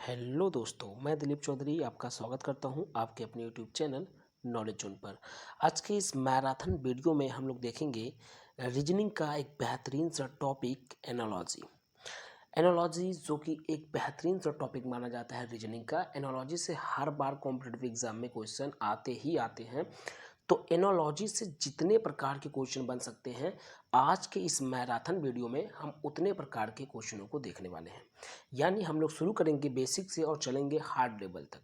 Hello दोस्तों, मैं दिलीप चौधरी आपका स्वागत करता हूं आपके अपने यूट्यूब चैनल नॉलेज जोन पर। आज के इस मैराथन वीडियो में हम लोग देखेंगे रीजनिंग का एक बेहतरीन सा टॉपिक एनालॉजी। एनालॉजी जो कि एक बेहतरीन सा टॉपिक माना जाता है रीजनिंग का। एनालॉजी से हर बार कॉम्पिटिटिव एग्जाम में क्वेश्चन आते ही आते हैं। तो एनालॉजी से जितने प्रकार के क्वेश्चन बन सकते हैं, आज के इस मैराथन वीडियो में हम उतने प्रकार के क्वेश्चनों को देखने वाले हैं। यानी हम लोग शुरू करेंगे बेसिक से और चलेंगे हार्ड लेवल तक,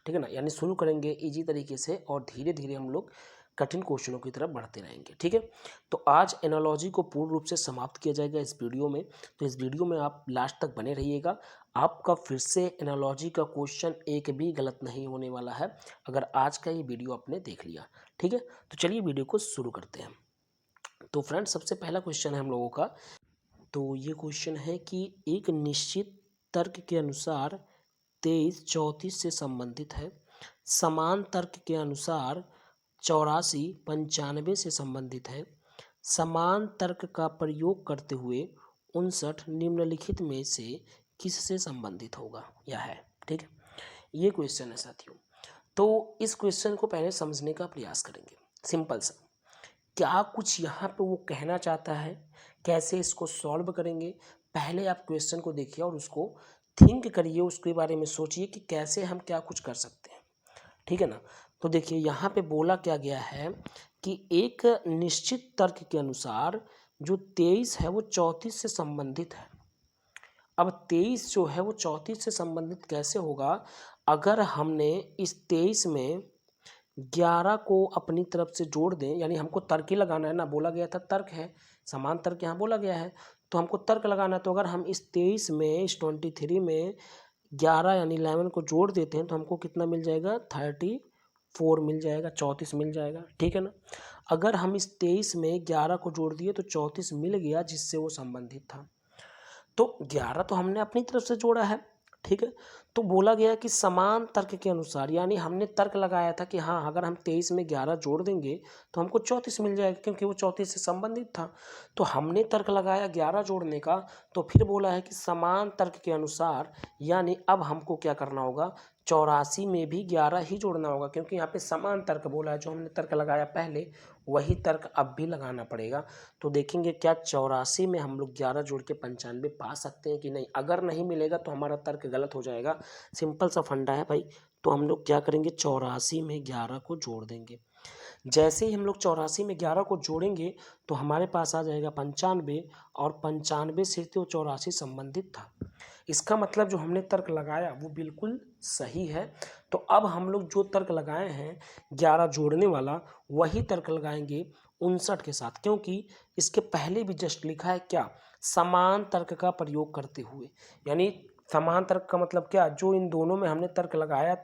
ठीक है ना। यानी शुरू करेंगे इजी तरीके से और धीरे धीरे हम लोग कठिन क्वेश्चनों की तरफ बढ़ते रहेंगे, ठीक है। तो आज एनालॉजी को पूर्ण रूप से समाप्त किया जाएगा इस वीडियो में। तो इस वीडियो में आप लास्ट तक बने रहिएगा। आपका फिर से एनालॉजी का क्वेश्चन एक भी गलत नहीं होने वाला है अगर आज का ये वीडियो आपने देख लिया, ठीक है। तो चलिए वीडियो को शुरू करते हैं। तो फ्रेंड्स, सबसे पहला क्वेश्चन है हम लोगों का। तो ये क्वेश्चन है कि एक निश्चित तर्क के अनुसार 23 34 से संबंधित है। समान तर्क के अनुसार 84 95 से संबंधित है। समान तर्क का प्रयोग करते हुए 59 निम्नलिखित में से किससे संबंधित होगा या है, ठीक है। ये क्वेश्चन है साथियों। तो इस क्वेश्चन को पहले समझने का प्रयास करेंगे। सिंपल सा, क्या कुछ यहाँ पे वो कहना चाहता है, कैसे इसको सॉल्व करेंगे, पहले आप क्वेश्चन को देखिए और उसको थिंक करिए, उसके बारे में सोचिए कि कैसे हम क्या कुछ कर सकते हैं, ठीक है ना। तो देखिए यहाँ पे बोला क्या गया है कि एक निश्चित तर्क के अनुसार जो 23 है वो 34 से संबंधित है। अब 23 जो है वो 34 से संबंधित कैसे होगा? अगर हमने इस 23 में 11 को अपनी तरफ से जोड़ दें, यानी हमको तर्क ही लगाना है ना, बोला गया था तर्क है, समान तर्क यहाँ बोला गया है, तो हमको तर्क लगाना है। तो अगर हम इस 23 में, इस 23 में 11 यानी 11 को जोड़ देते हैं तो हमको कितना मिल जाएगा? 34 मिल जाएगा, 34 मिल जाएगा, ठीक है ना। अगर हम इस 23 में 11 को जोड़ दिए तो 34 मिल गया जिससे वो संबंधित था। तो 11 तो हमने अपनी तरफ से जोड़ा है, ठीक है। तो बोला गया कि समान तर्क के अनुसार, यानी हमने तर्क लगाया था कि हाँ, अगर हम 23 में 11 जोड़ देंगे तो हमको 34 मिल जाएगा, क्योंकि वो 34 से संबंधित था। तो हमने तर्क लगाया 11 जोड़ने का, तो फिर बोला है कि समान तर्क के अनुसार, यानी अब हमको क्या करना होगा? 84 में भी 11 ही जोड़ना होगा, क्योंकि यहाँ पे समान तर्क बोला है। जो हमने तर्क लगाया पहले वही तर्क अब भी लगाना पड़ेगा। तो देखेंगे क्या 84 में हम लोग 11 जोड़ के 95 पा सकते हैं कि नहीं। अगर नहीं मिलेगा तो हमारा तर्क गलत हो जाएगा। सिंपल सा फंडा है भाई। तो हम लोग क्या करेंगे? 84 में 11 को जोड़ देंगे। जैसे ही हम लोग 84 में 11 को जोड़ेंगे तो हमारे पास आ जाएगा 95, और 95 से तो 84 संबंधित था। इसका मतलब जो हमने तर्क लगाया वो बिल्कुल सही है। तो अब हम लोग जो तर्क लगाए हैं 11 जोड़ने वाला, वही तर्क लगाएंगे 59 के साथ, क्योंकि इसके पहले भी जस्ट लिखा है क्या? समान तर्क का प्रयोग करते हुए। यानी समान तर्क का मतलब क्या? जो इन दोनों में हमने तर्क लगाया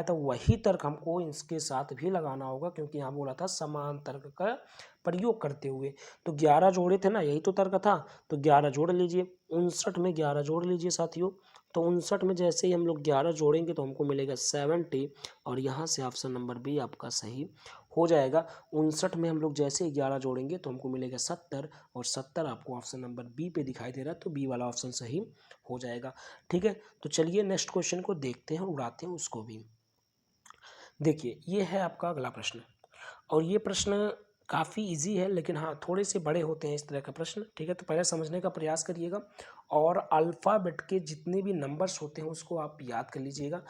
था, वही तर्क हमको इसके साथ भी लगाना होगा, क्योंकि यहाँ बोला था समान तर्क का प्रयोग करते हुए। तो 11 जोड़े थे ना, यही तो तर्क था। तो 11 जोड़ लीजिए, 59 में 11 जोड़ लीजिए साथियों। तो 59 में जैसे ही हम लोग 11 जोड़ेंगे तो हमको मिलेगा 70, और यहाँ से ऑप्शन नंबर बी आपका सही हो जाएगा। 59 में हम लोग जैसे ही 11 जोड़ेंगे तो हमको मिलेगा 70, और 70 आपको ऑप्शन नंबर बी पे दिखाई दे रहा है, तो बी वाला ऑप्शन सही हो जाएगा, ठीक है। तो चलिए नेक्स्ट क्वेश्चन को देखते हैं, उड़ाते हैं उसको भी। देखिए ये है आपका अगला प्रश्न, और ये प्रश्न काफ़ी इजी है, लेकिन हाँ थोड़े से बड़े होते हैं इस तरह का प्रश्न, ठीक है। तो पहले समझने का प्रयास करिएगा, और अल्फ़ाबेट के जितने भी नंबर्स होते हैं उसको आप याद कर लीजिएगा।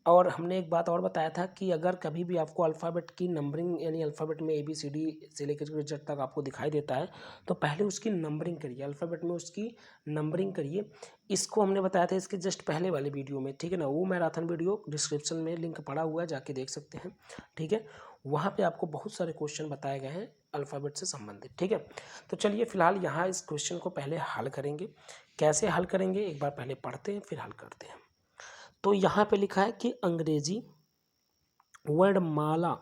और हमने एक बात और बताया था कि अगर कभी भी आपको अल्फ़ाबेट की नंबरिंग, यानी अल्फ़ाबेट में ABCD से लेकर जेड तक आपको दिखाई देता है, तो पहले उसकी नंबरिंग करिए, अल्फ़ाबेट में उसकी नंबरिंग करिए। इसको हमने बताया था इसके जस्ट पहले वाले वीडियो में, ठीक है ना। वो मैराथन वीडियो डिस्क्रिप्शन में लिंक पड़ा हुआ है, जाके देख सकते हैं, ठीक है। वहाँ पे आपको बहुत सारे क्वेश्चन बताए गए हैं अल्फ़ाबेट से संबंधित, ठीक है। तो चलिए फिलहाल यहाँ इस क्वेश्चन को पहले हल करेंगे। कैसे हल करेंगे एक बार पहले पढ़ते हैं, फिर हल करते हैं। तो यहाँ पे लिखा है कि अंग्रेजी वर्णमाला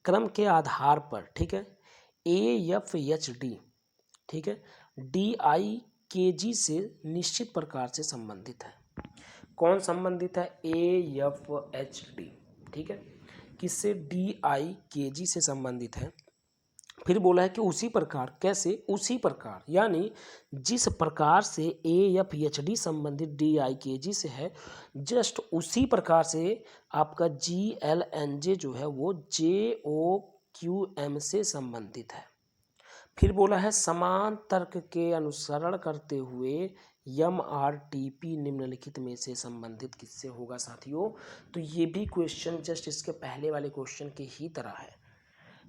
क्रम के आधार पर, ठीक है, AFHD, ठीक है, DIKG से निश्चित प्रकार से संबंधित है। कौन संबंधित है? AFHD, ठीक है। किससे? DIKG से संबंधित है। फिर बोला है कि उसी प्रकार, कैसे, उसी प्रकार, यानी जिस प्रकार से AFHD संबंधित DIKG से है, जस्ट उसी प्रकार से आपका GLNJ जो है वो JOQM से संबंधित है। फिर बोला है समान तर्क के अनुसरण करते हुए MRTP निम्नलिखित में से संबंधित किससे होगा साथियों। तो ये भी क्वेश्चन जस्ट इसके पहले वाले क्वेश्चन के ही तरह है,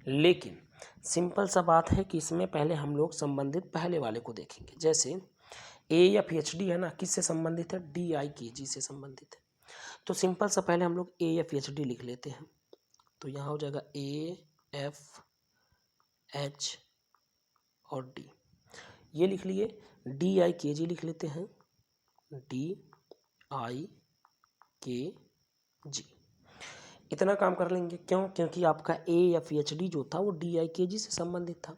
लेकिन सिंपल सा बात है कि इसमें पहले हम लोग संबंधित पहले वाले को देखेंगे। जैसे AFHD है ना, किससे संबंधित है, DIKG से संबंधित है। तो सिंपल सा पहले हम लोग AFHD लिख लेते हैं। तो यहाँ हो जाएगा AFH और D, ये लिख लिए। DIKG लिख लेते हैं, DIKG। इतना काम कर लेंगे, क्यों, क्योंकि आपका AFHD जो था वो DIKG से संबंधित था।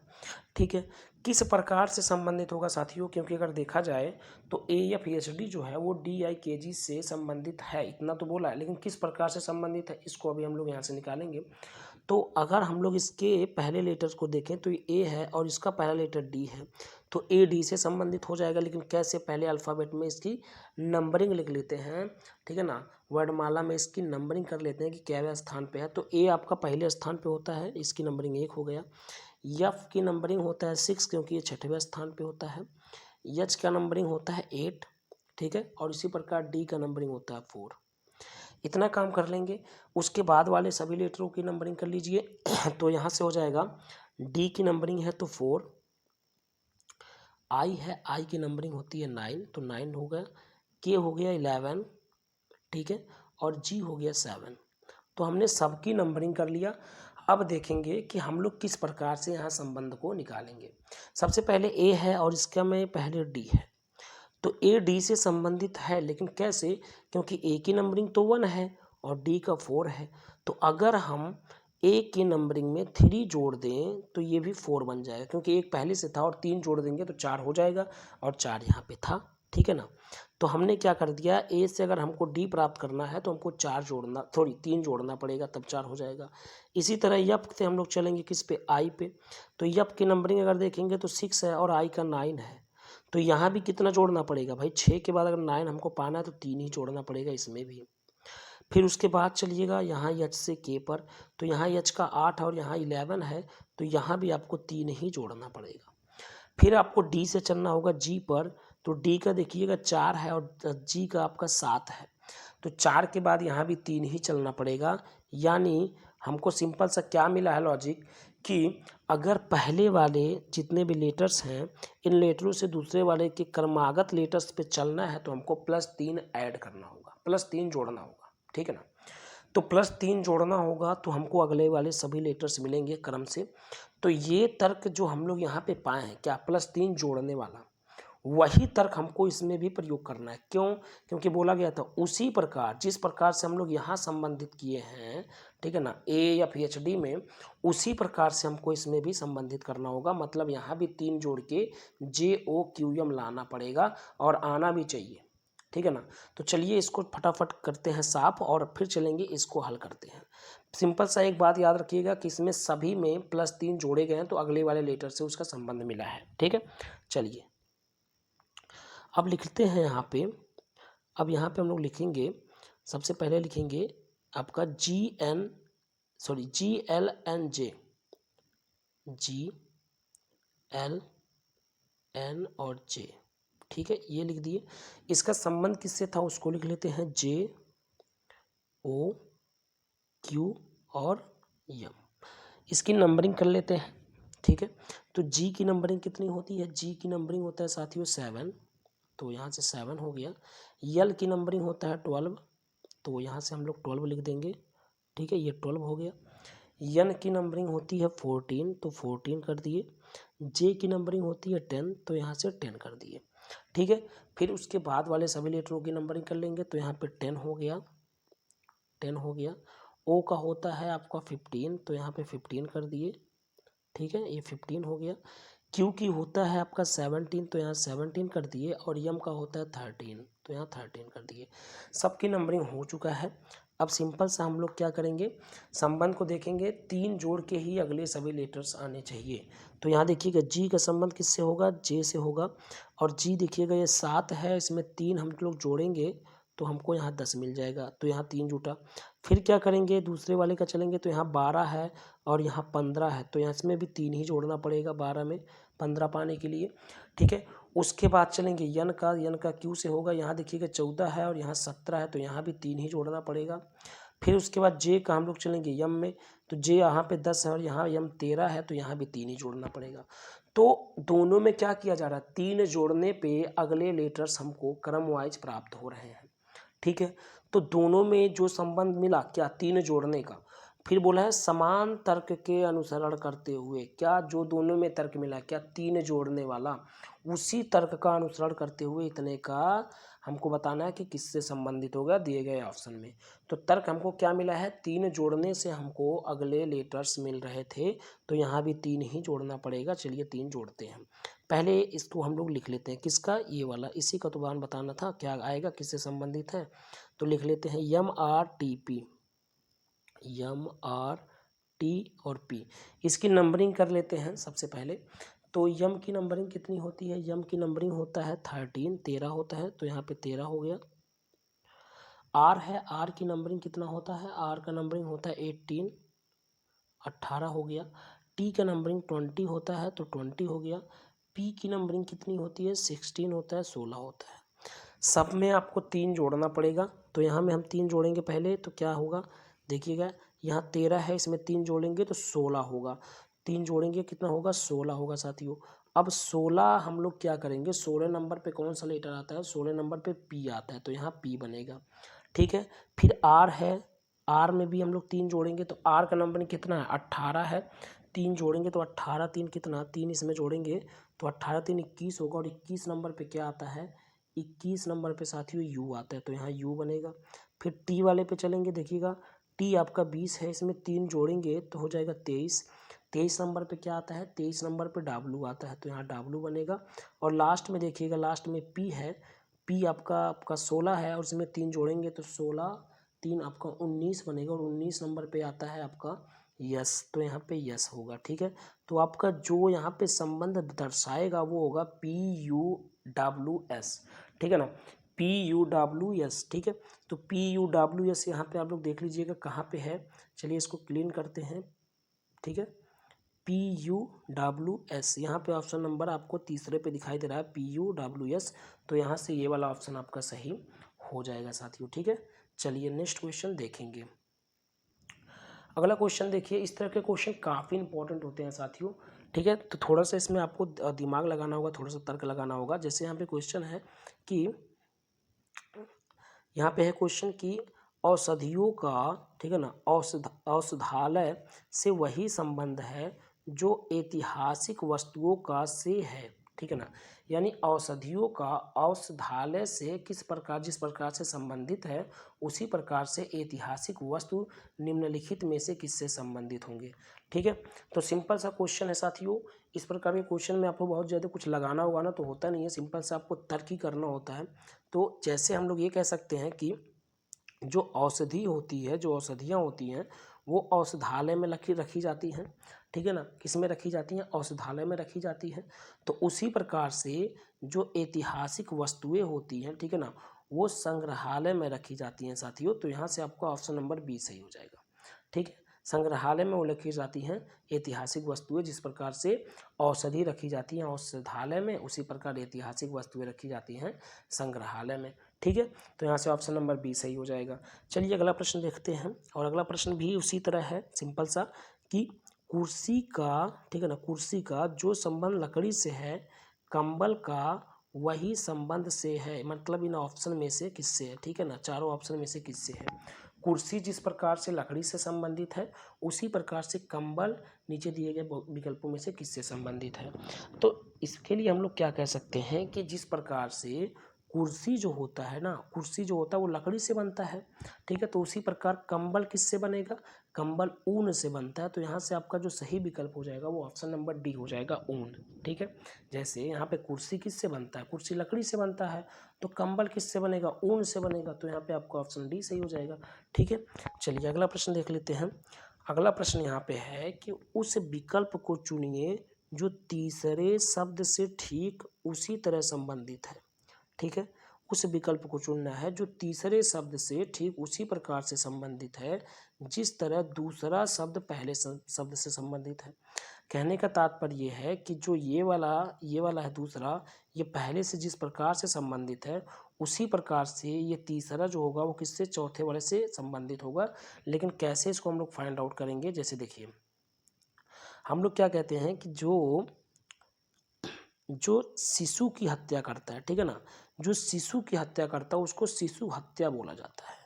ठीक है, किस प्रकार से संबंधित होगा साथियों, क्योंकि अगर देखा जाए तो AFHD जो है वो DIKG से संबंधित है, इतना तो बोला है, लेकिन किस प्रकार से संबंधित है इसको अभी हम लोग यहाँ से निकालेंगे। तो अगर हम लोग इसके पहले लेटर्स को देखें तो A है और इसका पहला लेटर D है, तो AD से संबंधित हो जाएगा। लेकिन कैसे, पहले अल्फ़ाबेट में इसकी नंबरिंग लिख लेते हैं, ठीक है ना, वर्णमाला में इसकी नंबरिंग कर लेते हैं कि कैवे स्थान पे है। तो A आपका पहले स्थान पे होता है, इसकी नंबरिंग 1 हो गया। F की नंबरिंग होता है 6 क्योंकि ये 6वें स्थान पे होता है। H का नंबरिंग होता है 8, ठीक है, और इसी प्रकार D का नंबरिंग होता है 4। इतना काम कर लेंगे। उसके बाद वाले सभी लेटरों की नंबरिंग कर लीजिए। तो यहाँ से हो जाएगा D की नंबरिंग है तो 4, I है, I की नंबरिंग होती है 9, तो 9 हो गया। K हो गया 11, ठीक है, और G हो गया 7। तो हमने सबकी नंबरिंग कर लिया। अब देखेंगे कि हम लोग किस प्रकार से यहाँ संबंध को निकालेंगे। सबसे पहले A है और इसका में पहले D है, तो A D से संबंधित है, लेकिन कैसे, क्योंकि A की नंबरिंग तो 1 है और D का 4 है। तो अगर हम A की नंबरिंग में 3 जोड़ दें तो ये भी 4 बन जाएगा, क्योंकि एक पहले से था और 3 जोड़ देंगे तो 4 हो जाएगा, और 4 यहाँ पे था, ठीक है ना। तो हमने क्या कर दिया, A से अगर हमको D प्राप्त करना है तो हमको 3 जोड़ना पड़ेगा, तब 4 हो जाएगा। इसी तरह F से हम लोग चलेंगे किस पे, I पे। तो F की नंबरिंग अगर देखेंगे तो 6 है और I का 9 है। तो यहाँ भी कितना जोड़ना पड़ेगा भाई, 6 के बाद अगर 9 हमको पाना है तो 3 ही जोड़ना पड़ेगा इसमें भी। फिर उसके बाद चलिएगा यहाँ H से K पर, तो यहाँ H का 8 और यहाँ 11 है, तो यहाँ भी आपको 3 ही जोड़ना पड़ेगा। फिर आपको D से चलना होगा G पर, तो D का देखिएगा 4 है और G का आपका 7 है, तो 4 के बाद यहाँ भी 3 ही चलना पड़ेगा। यानी हमको सिंपल सा क्या मिला है लॉजिक, कि अगर पहले वाले जितने भी लेटर्स हैं इन लेटरों से दूसरे वाले के क्रमागत लेटर्स पे चलना है तो हमको +3 ऐड करना होगा, +3 जोड़ना होगा, ठीक है ना। तो +3 जोड़ना होगा तो हमको अगले वाले सभी लेटर्स मिलेंगे क्रम से। तो ये तर्क जो हम लोग यहाँ पे पाए हैं, क्या, +3 जोड़ने वाला, वही तर्क हमको इसमें भी प्रयोग करना है। क्यों, क्योंकि बोला गया था उसी प्रकार जिस प्रकार से हम लोग यहाँ संबंधित किए हैं, ठीक है ना, AFHD में, उसी प्रकार से हमको इसमें भी संबंधित करना होगा। मतलब यहाँ भी 3 जोड़ के JOQM लाना पड़ेगा और आना भी चाहिए, ठीक है ना। तो चलिए इसको फटाफट करते हैं साफ और फिर चलेंगे इसको हल करते हैं। सिंपल सा एक बात याद रखिएगा कि इसमें सभी में +3 जोड़े गए हैं तो अगले वाले लेटर से उसका संबंध मिला है, ठीक है। चलिए अब लिखते हैं यहाँ पे। अब यहाँ पे हम लोग लिखेंगे, सबसे पहले लिखेंगे आपका GLNJ, GLN और J, ठीक है, ये लिख दिए। इसका संबंध किससे था उसको लिख लेते हैं, JOQ और M। इसकी नंबरिंग कर लेते हैं, ठीक है। तो G की नंबरिंग कितनी होती है, G की नंबरिंग होता है साथियों 7, तो यहाँ से 7 हो गया। L की नंबरिंग होता है 12, तो यहाँ से हम लोग 12 लिख देंगे, ठीक है, ये 12 हो गया। N की नंबरिंग होती है 14, तो 14 कर दिए। J की नंबरिंग होती है 10, तो यहाँ से 10 कर दिए, ठीक है। फिर उसके बाद वाले सभी लेटरों की नंबरिंग कर लेंगे, तो यहाँ पे 10 हो गया, 10 हो गया। O का होता है आपका 15, तो यहाँ पे 15 कर दिए, ठीक है, ये 15 हो गया। Q की होता है आपका 17, तो यहाँ 17 कर दिए, और M का होता है 13, तो यहाँ 13 कर दिए। सबकी नंबरिंग हो चुका है। अब सिंपल सा हम लोग क्या करेंगे, संबंध को देखेंगे, 3 जोड़ के ही अगले सभी लेटर्स आने चाहिए। तो यहाँ देखिएगा जी का संबंध किससे होगा, जे से होगा। और जी देखिएगा ये 7 है, इसमें 3 हम लोग जोड़ेंगे तो हमको यहाँ 10 मिल जाएगा, तो यहाँ 3 जुटा। फिर क्या करेंगे, दूसरे वाले का चलेंगे तो यहाँ 12 है और यहाँ 15 है, तो यहाँ इसमें भी 3 ही जोड़ना पड़ेगा 12 में 15 पाने के लिए, ठीक है। उसके बाद चलेंगे यन का क्यू से होगा, यहाँ देखिएगा 14 है और यहाँ 17 है, तो यहाँ भी 3 ही जोड़ना पड़ेगा। फिर उसके बाद जे का हम लोग चलेंगे यम में, तो जे यहाँ पे 10 है और यहाँ यम 13 है, तो यहाँ भी 3 ही जोड़ना पड़ेगा। तो दोनों में क्या किया जा रहा है, 3 जोड़ने पे अगले लेटर्स हमको क्रम वाइज प्राप्त हो रहे हैं, ठीक है। तो दोनों में जो संबंध मिला क्या, 3 जोड़ने का। फिर बोला है समान तर्क के अनुसरण करते हुए, क्या जो दोनों में तर्क मिला क्या 3 जोड़ने वाला, उसी तर्क का अनुसरण करते हुए इतने का हमको बताना है कि किससे संबंधित होगा दिए गए ऑप्शन में। तो तर्क हमको क्या मिला है, 3 जोड़ने से हमको अगले लेटर्स मिल रहे थे, तो यहाँ भी 3 ही जोड़ना पड़ेगा। चलिए 3 जोड़ते हैं। पहले इसको हम लोग लिख लेते हैं, किसका, ये वाला, इसी का तो बान बताना था क्या आएगा, किससे संबंधित है। तो लिख लेते हैं M R T P, M R T और पी। इसकी नंबरिंग कर लेते हैं सबसे पहले। तो यम की नंबरिंग कितनी होती है, यम की नंबरिंग होता है 13 होता है, तो यहाँ पे 13 हो गया। आर है, आर की नंबरिंग कितना होता है, आर का नंबरिंग होता है 18 हो गया। टी का नंबरिंग 20 होता है, तो 20 हो गया। पी की नंबरिंग कितनी होती है, 16 होता है, 16 होता है। सब में आपको 3 जोड़ना पड़ेगा, तो यहाँ में हम 3 जोड़ेंगे पहले, तो क्या होगा देखिएगा, यहाँ 13 है, इसमें 3 जोड़ेंगे तो 16 होगा। 3 जोड़ेंगे कितना होगा, 16 होगा साथियों। अब 16 हम लोग क्या करेंगे, 16 नंबर पे कौन सा लेटर आता है, 16 नंबर पे पी आता है, तो यहाँ पी बनेगा, ठीक है। फिर आर है, आर में भी हम लोग 3 जोड़ेंगे, तो आर का नंबर कितना है, 18 है। 3 जोड़ेंगे तो 18 3 कितना, 3 इसमें जोड़ेंगे तो 18 3 21 होगा। और 21 नंबर पे क्या आता है, 21 नंबर पे साथियों यू आता है, तो यहाँ यू बनेगा। फिर टी वाले पे चलेंगे, देखिएगा टी आपका 20 है, इसमें 3 जोड़ेंगे तो हो जाएगा 23। 23 नंबर पे क्या आता है, 23 नंबर पे डब्लू आता है, तो यहाँ डब्लू बनेगा। और लास्ट में देखिएगा, लास्ट में पी है, पी आपका 16 है और इसमें 3 जोड़ेंगे तो 16 3 आपका 19 बनेगा। और 19 नंबर पे आता है आपका यस, तो यहाँ पे यस होगा, ठीक है। तो आपका जो यहाँ पे संबंध दर्शाएगा वो होगा PUWS, ठीक है ना, PUWS, ठीक है। तो PUWS यहाँ पे आप लोग देख लीजिएगा कहाँ पे है। चलिए इसको क्लीन करते हैं, ठीक है। PUWS यहाँ पे ऑप्शन नंबर आपको तीसरे पे दिखाई दे रहा है, PUWS। तो यहाँ से ये वाला ऑप्शन आपका सही हो जाएगा साथियों, ठीक है। चलिए नेक्स्ट क्वेश्चन देखेंगे। अगला क्वेश्चन देखिए, इस तरह के क्वेश्चन काफ़ी इंपॉर्टेंट होते हैं साथियों, ठीक है। तो थोड़ा सा इसमें आपको दिमाग लगाना होगा, थोड़ा सा तर्क लगाना होगा। जैसे यहाँ पे क्वेश्चन है कि यहाँ पे है क्वेश्चन कि औषधियों का, ठीक है ना, औषधालय से वही संबंध है जो ऐतिहासिक वस्तुओं का से है, ठीक है ना। यानी औषधियों का औषधालय से किस प्रकार, जिस प्रकार से संबंधित है उसी प्रकार से ऐतिहासिक वस्तु निम्नलिखित में से किससे संबंधित होंगे, ठीक है। तो सिंपल सा क्वेश्चन है साथियों। इस प्रकार के क्वेश्चन में आपको बहुत ज़्यादा कुछ लगाना होगा ना, तो होता नहीं है, सिंपल सा आपको तर्क ही करना होता है। तो जैसे हम लोग ये कह सकते हैं कि जो औषधि होती है, जो औषधियाँ होती हैं वो औषधालय में रखी जाती हैं, ठीक है ना। किस में रखी जाती हैं, औषधालय में रखी जाती हैं। तो उसी प्रकार से जो ऐतिहासिक वस्तुएं होती हैं, ठीक है ना, वो संग्रहालय में रखी जाती हैं साथियों। तो यहाँ से आपका ऑप्शन नंबर बी सही हो जाएगा, ठीक है। संग्रहालय में वो रखी जाती हैं ऐतिहासिक वस्तुएं, जिस प्रकार से औषधि रखी जाती हैं औषधालय में, उसी प्रकार ऐतिहासिक वस्तुएं रखी जाती हैं संग्रहालय में, ठीक है। तो यहाँ से ऑप्शन नंबर बी सही हो जाएगा। चलिए अगला प्रश्न देखते हैं। और अगला प्रश्न भी उसी तरह है, सिंपल सा, कि कुर्सी का, ठीक है ना, कुर्सी का जो संबंध लकड़ी से है कंबल का वही संबंध से है, मतलब इन ऑप्शन में से किससे है, ठीक है ना, चारों ऑप्शन में से किससे है। कुर्सी जिस प्रकार से लकड़ी से संबंधित है उसी प्रकार से कंबल नीचे दिए गए विकल्पों में से किससे संबंधित है। तो इसके लिए हम लोग क्या कह सकते हैं कि जिस प्रकार से कुर्सी जो होता है ना, कुर्सी जो होता है वो लकड़ी से बनता है, ठीक है। तो उसी प्रकार कंबल किससे बनेगा, कंबल ऊन से बनता है। तो यहाँ से आपका जो सही विकल्प हो जाएगा वो ऑप्शन नंबर डी हो जाएगा, ऊन, ठीक है। जैसे यहाँ पे कुर्सी किससे बनता है, कुर्सी लकड़ी से बनता है, तो कंबल किससे बनेगा, ऊन से बनेगा। तो यहाँ पे आपका ऑप्शन डी सही हो जाएगा, ठीक है। चलिए अगला प्रश्न देख लेते हैं। अगला प्रश्न यहाँ पे है कि उस विकल्प को चुनिए जो तीसरे शब्द से ठीक उसी तरह संबंधित है, ठीक है। उस विकल्प को चुनना है जो तीसरे शब्द से ठीक उसी प्रकार से संबंधित है जिस तरह दूसरा शब्द पहले शब्द से संबंधित है। कहने का तात्पर्य ये है कि जो ये वाला है दूसरा, ये पहले से जिस प्रकार से संबंधित है उसी प्रकार से ये तीसरा जो होगा वो किससे, चौथे वाले से संबंधित होगा। लेकिन कैसे इसको हम लोग फाइंड आउट करेंगे, जैसे देखिए हम लोग क्या कहते हैं कि जो शिशु की हत्या करता है, ठीक है ना, जो शिशु की हत्या करता है उसको शिशु हत्या बोला जाता है।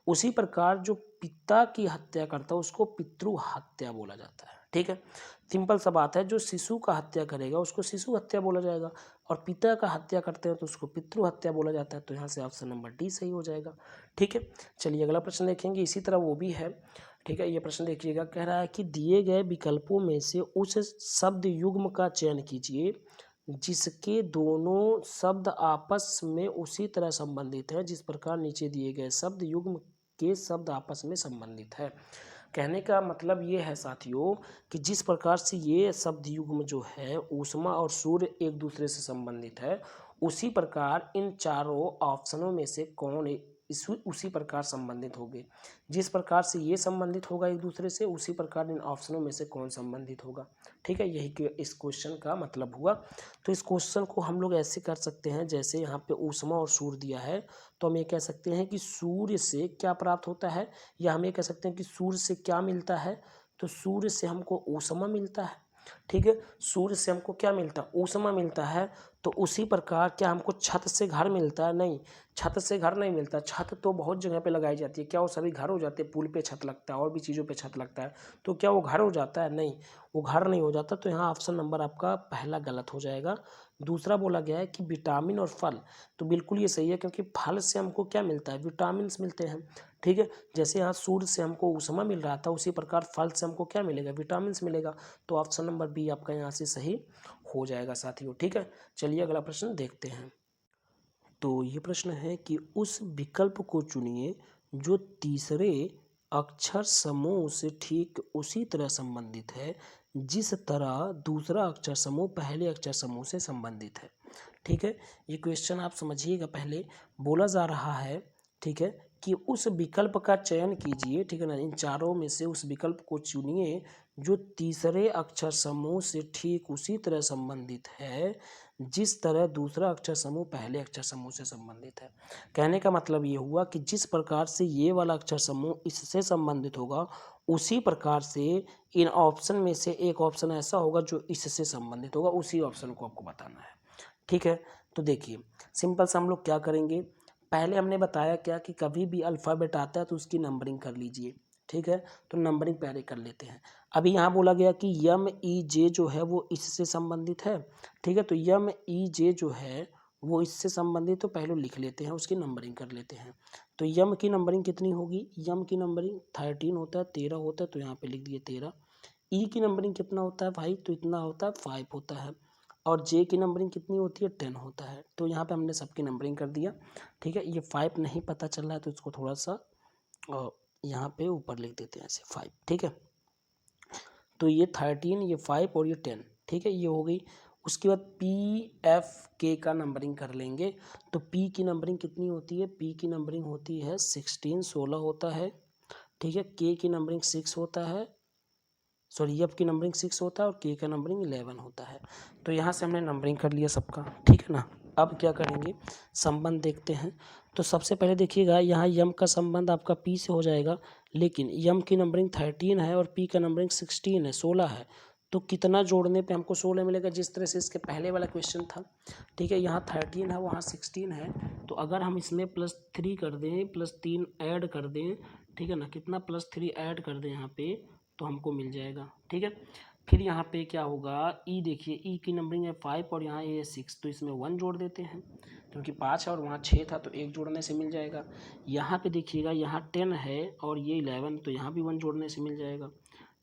उसी प्रकार जो पिता की हत्या करता है उसको पितृ हत्या बोला जाता है, ठीक है। सिंपल सा बात है, जो शिशु का हत्या करेगा उसको शिशु हत्या बोला जाएगा और पिता का हत्या करते हैं तो उसको पितृ हत्या बोला जाता है। तो यहाँ से ऑप्शन नंबर डी सही हो जाएगा, ठीक है। चलिए अगला प्रश्न देखेंगे, इसी तरह वो भी है, ठीक है। ये प्रश्न देखिएगा, कह रहा है कि दिए गए विकल्पों में से उस शब्द युग्म का चयन कीजिए जिसके दोनों शब्द आपस में उसी तरह संबंधित है जिस प्रकार नीचे दिए गए शब्द युग्म के शब्द आपस में संबंधित है। कहने का मतलब ये है साथियों कि जिस प्रकार से ये शब्द युग्म जो है ऊष्मा और सूर्य एक दूसरे से संबंधित है, उसी प्रकार इन चारों ऑप्शनों में से कौन उसी प्रकार संबंधित होंगे। जिस प्रकार से ये संबंधित होगा एक दूसरे से, उसी प्रकार इन ऑप्शनों में से कौन संबंधित होगा, ठीक है। यही इस क्वेश्चन का मतलब हुआ। तो इस क्वेश्चन को हम लोग ऐसे कर सकते हैं, जैसे यहाँ पे ऊष्मा और सूर्य दिया है तो हम ये कह सकते हैं कि सूर्य से क्या प्राप्त होता है, या हम ये कह सकते हैं कि सूर्य से क्या मिलता है। तो सूर्य से हमको ऊष्मा मिलता है, ठीक है। सूर्य से हमको क्या मिलता है, ऊष्मा मिलता है। तो उसी प्रकार क्या हमको छत से घर मिलता है, नहीं, छत से घर नहीं मिलता। छत तो बहुत जगह पे लगाई जाती है, क्या वो सभी घर हो जाते हैं, पुल पे छत लगता है और भी चीज़ों पे छत लगता है, तो क्या वो घर हो जाता है, नहीं, वो घर नहीं हो जाता। तो यहाँ ऑप्शन नंबर आपका पहला गलत हो जाएगा। दूसरा बोला गया है कि विटामिन और फल, तो बिल्कुल ये सही है क्योंकि फल से हमको क्या मिलता है, विटामिन मिलते हैं, ठीक है। जैसे यहाँ सूर्य से हमको ऊष्मा मिल रहा था उसी प्रकार फल से हमको क्या मिलेगा, विटामिन मिलेगा। तो ऑप्शन नंबर बी आपका यहाँ से सही हो जाएगा साथियों, ठीक है। चलिए अगला प्रश्न देखते हैं। तो ये प्रश्न है कि उस विकल्प को चुनिए जो तीसरे अक्षर समूह से ठीक उसी तरह संबंधित है जिस तरह दूसरा अक्षर समूह पहले अक्षर समूह से संबंधित है, ठीक है। ये क्वेश्चन आप समझिएगा, पहले बोला जा रहा है, ठीक है, कि उस विकल्प का चयन कीजिए, ठीक है ना, इन चारों में से उस विकल्प को चुनिए जो तीसरे अक्षर समूह से ठीक उसी तरह संबंधित है जिस तरह दूसरा अक्षर समूह पहले अक्षर समूह से संबंधित है। कहने का मतलब ये हुआ कि जिस प्रकार से ये वाला अक्षर समूह इससे संबंधित होगा उसी प्रकार से इन ऑप्शन में से एक ऑप्शन ऐसा होगा जो इससे संबंधित होगा, उसी ऑप्शन को आपको बताना है, ठीक है। तो देखिए सिंपल सा हम लोग क्या करेंगे, पहले हमने बताया क्या कि कभी भी अल्फ़ाबेट आता है तो उसकी नंबरिंग कर लीजिए, ठीक है। तो नंबरिंग पहले कर लेते हैं। अभी यहाँ बोला गया कि यम ई जे जो है वो इससे संबंधित है, ठीक है। तो यम ई जे जो है वो इससे संबंधित, तो पहले लिख लेते हैं, उसकी नंबरिंग कर लेते हैं। तो यम की नंबरिंग कितनी होगी, यम की नंबरिंग 13 होता है, 13 होता है, तो यहाँ पे लिख दिए 13। ई की नंबरिंग कितना होता है भाई, तो इतना होता है 5 होता है। और जे की नंबरिंग कितनी होती है, 10 होता है। तो यहाँ पे हमने सबकी नंबरिंग कर दिया, ठीक है। ये 5 नहीं पता चल रहा है तो इसको थोड़ा सा यहाँ पे ऊपर लिख देते हैं ऐसे 5, ठीक है। तो ये 13, ये 5 और ये 10, ठीक है, ये हो गई। उसके बाद पी एफ के का नंबरिंग कर लेंगे। तो पी की नंबरिंग कितनी होती है, पी की नंबरिंग होती है 16, 16 होता है, ठीक है। के की नंबरिंग 6 होता है, सॉरी एफ की नंबरिंग 6 होता है और के का नंबरिंग 11 होता है। तो यहाँ से हमने नंबरिंग कर लिया सबका, ठीक है ना। अब क्या करेंगे, संबंध देखते हैं। तो सबसे पहले देखिएगा यहाँ यम का संबंध आपका पी से हो जाएगा, लेकिन यम की नंबरिंग 13 है और पी का नंबरिंग 16 है, 16 है। तो कितना जोड़ने पे हमको 16 मिलेगा, जिस तरह से इसके पहले वाला क्वेश्चन था, ठीक है। यहाँ 13 है वहाँ 16 है, तो अगर हम इसमें +3 कर दें, +3 ऐड कर दें, ठीक है ना, कितना +3 ऐड कर दें यहाँ पे तो हमको मिल जाएगा, ठीक है। फिर यहाँ पे क्या होगा, ई देखिए, ई की नंबरिंग है 5 और यहाँ ये है 6, तो इसमें 1 जोड़ देते हैं क्योंकि 5 है और वहाँ 6 था तो 1 जोड़ने से मिल जाएगा। यहाँ पे देखिएगा, यहाँ 10 है और ये 11, तो यहाँ भी 1 जोड़ने से मिल जाएगा।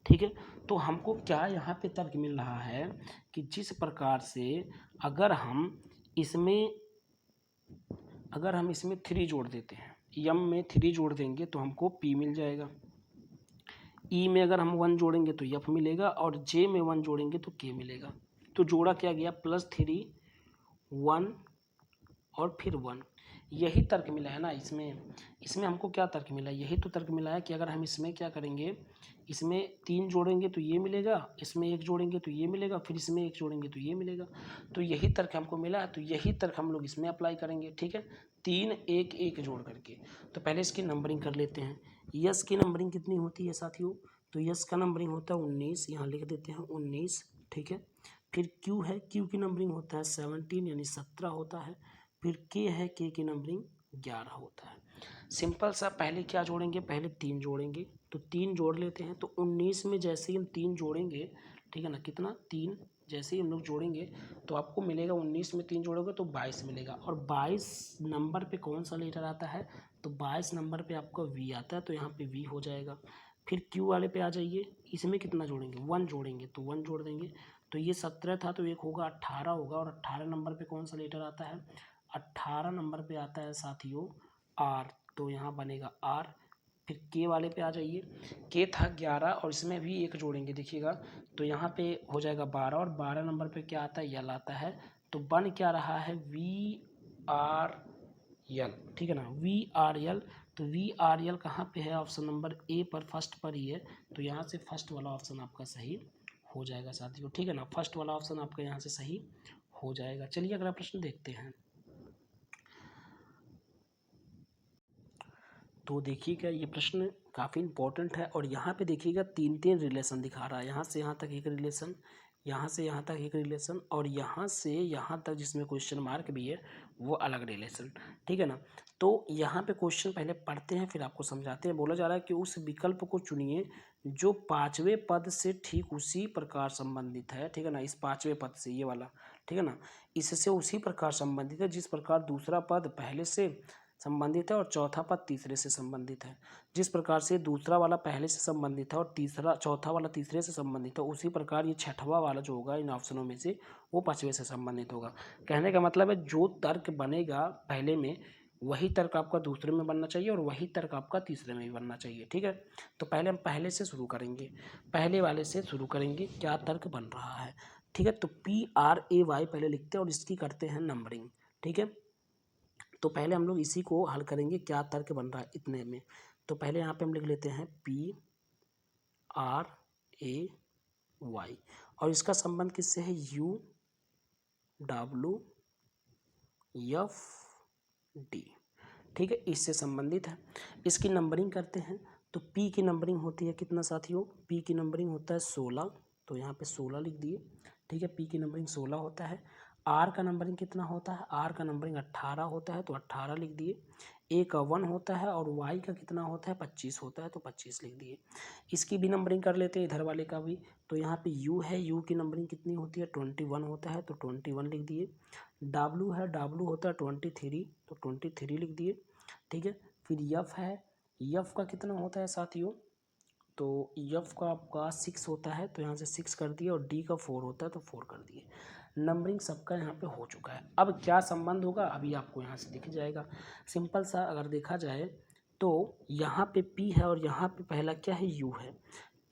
ठीक है, तो हमको क्या यहाँ पे तर्क मिल रहा है कि जिस प्रकार से अगर हम इसमें 3 जोड़ देते हैं, यम में 3 जोड़ देंगे तो हमको पी मिल जाएगा। ई में अगर हम 1 जोड़ेंगे तो यफ मिलेगा और जे में 1 जोड़ेंगे तो के मिलेगा। तो जोड़ा क्या गया, +3 1 और फिर 1। यही तर्क मिला है ना इसमें हमको क्या तर्क मिला है, यही तो तर्क मिला है कि अगर हम इसमें क्या करेंगे, इसमें 3 जोड़ेंगे तो ये मिलेगा, इसमें 1 जोड़ेंगे तो ये मिलेगा, फिर इसमें 1 जोड़ेंगे तो ये मिलेगा। तो यही तर्क हमको मिला है, तो यही तर्क हम लोग इसमें अप्लाई करेंगे। ठीक है, 3 1 1 जोड़ करके। तो पहले इसकी नंबरिंग कर लेते हैं। यस की नंबरिंग कितनी होती है साथियों, तो यस का नंबरिंग होता है 19, यहाँ लिख देते हैं 19। ठीक है, फिर क्यू है, क्यू की नंबरिंग होता है 17 यानी 17 होता है। फिर के है, के की नंबरिंग 11 होता है। सिंपल सा, पहले क्या जोड़ेंगे, पहले 3 जोड़ेंगे, तो 3 जोड़ लेते हैं। तो 19 में जैसे ही हम 3 जोड़ेंगे, ठीक है ना, कितना 3 जैसे ही हम लोग जोड़ेंगे तो आपको मिलेगा, 19 में 3 जोड़ोगे तो 22 मिलेगा। और 22 नंबर पे कौन सा लेटर आता है, तो 22 नंबर पे आपका वी आता है, तो यहाँ पे वी हो जाएगा। फिर क्यू वाले पे आ जाइए, इसमें कितना जोड़ेंगे, 1 जोड़ेंगे तो 1 जोड़ देंगे। तो ये 17 था तो एक होगा 18 होगा, और 18 नंबर पे कौन सा लेटर आता है, 18 नंबर पे आता है साथियों आर, तो यहाँ बनेगा आर। फिर के वाले पे आ जाइए, के था 11 और इसमें भी 1 जोड़ेंगे देखिएगा, तो यहाँ पे हो जाएगा 12, और 12 नंबर पे क्या आता है, यल आता है। तो बन क्या रहा है, वी आर यल। ठीक है ना, वी आर यल। तो वी आर यल कहाँ पे है, ऑप्शन नंबर ए पर, फर्स्ट पर ही है। तो यहाँ से फर्स्ट वाला ऑप्शन आपका सही हो जाएगा साथियों। ठीक है ना, फर्स्ट वाला ऑप्शन आपका यहाँ से सही हो जाएगा। चलिए अगला प्रश्न देखते हैं। तो देखिएगा, ये प्रश्न काफ़ी इंपॉर्टेंट है और यहाँ पे देखिएगा 3 रिलेशन दिखा रहा है। यहाँ से यहाँ तक एक रिलेशन, यहाँ से यहाँ तक एक रिलेशन, और यहाँ से यहाँ तक जिसमें क्वेश्चन मार्क भी है वो अलग रिलेशन। ठीक है ना, तो यहाँ पे क्वेश्चन पहले पढ़ते हैं फिर आपको समझाते हैं। बोला जा रहा है कि उस विकल्प को चुनिए जो 5वें पद से ठीक उसी प्रकार संबंधित है। ठीक है ना, इस 5वें पद से, ये वाला, ठीक है ना, इससे उसी प्रकार संबंधित है जिस प्रकार दूसरा पद पहले से संबंधित है और चौथा पद तीसरे से संबंधित है। जिस प्रकार से दूसरा वाला पहले से संबंधित है और चौथा वाला तीसरे से संबंधित है, उसी प्रकार ये छठवां वाला जो होगा इन ऑप्शनों में से वो 5वें से संबंधित होगा। कहने का मतलब है जो तर्क बनेगा पहले में वही तर्क आपका दूसरे में बनना चाहिए और वही तर्क आपका तीसरे में भी बनना चाहिए। ठीक है, तो पहले हम पहले से शुरू करेंगे, पहले वाले से शुरू करेंगे, क्या तर्क बन रहा है। ठीक है, तो PRAY पहले लिखते हैं और इसकी करते हैं नंबरिंग। ठीक है, तो पहले हम लोग इसी को हल करेंगे, क्या तर्क बन रहा है इतने में। तो पहले यहाँ पे हम लिख लेते हैं PRAY और इसका संबंध किससे है, UWFD। ठीक है, इससे संबंधित है। इसकी नंबरिंग करते हैं, तो P की नंबरिंग होती है कितना साथियों, P की नंबरिंग होता है 16, तो यहाँ पे 16 लिख दिए। ठीक है, P की नंबरिंग 16 होता है। R का नंबरिंग कितना होता है, R का नंबरिंग 18 होता है, तो 18 लिख दिए। A का 1 होता है और Y का कितना होता है, 25 होता है, तो 25 लिख दिए। इसकी भी नंबरिंग कर लेते हैं, इधर वाले का भी। तो यहाँ पे U है, U की नंबरिंग कितनी होती है, 21 होता है, तो 21 लिख दिए। W है, W होता है 23, तो 23 लिख दिए। ठीक है, फिर F है, F का कितना होता है साथियों, तो F का आपका 6 होता है, तो यहाँ से 6 कर दिए, और D का 4 होता है तो 4 कर दिए। नंबरिंग सबका यहाँ पे हो चुका है। अब क्या संबंध होगा अभी आपको यहाँ से दिख जाएगा। सिंपल सा अगर देखा जाए तो यहाँ पे P है और यहाँ पे पहला क्या है, U है।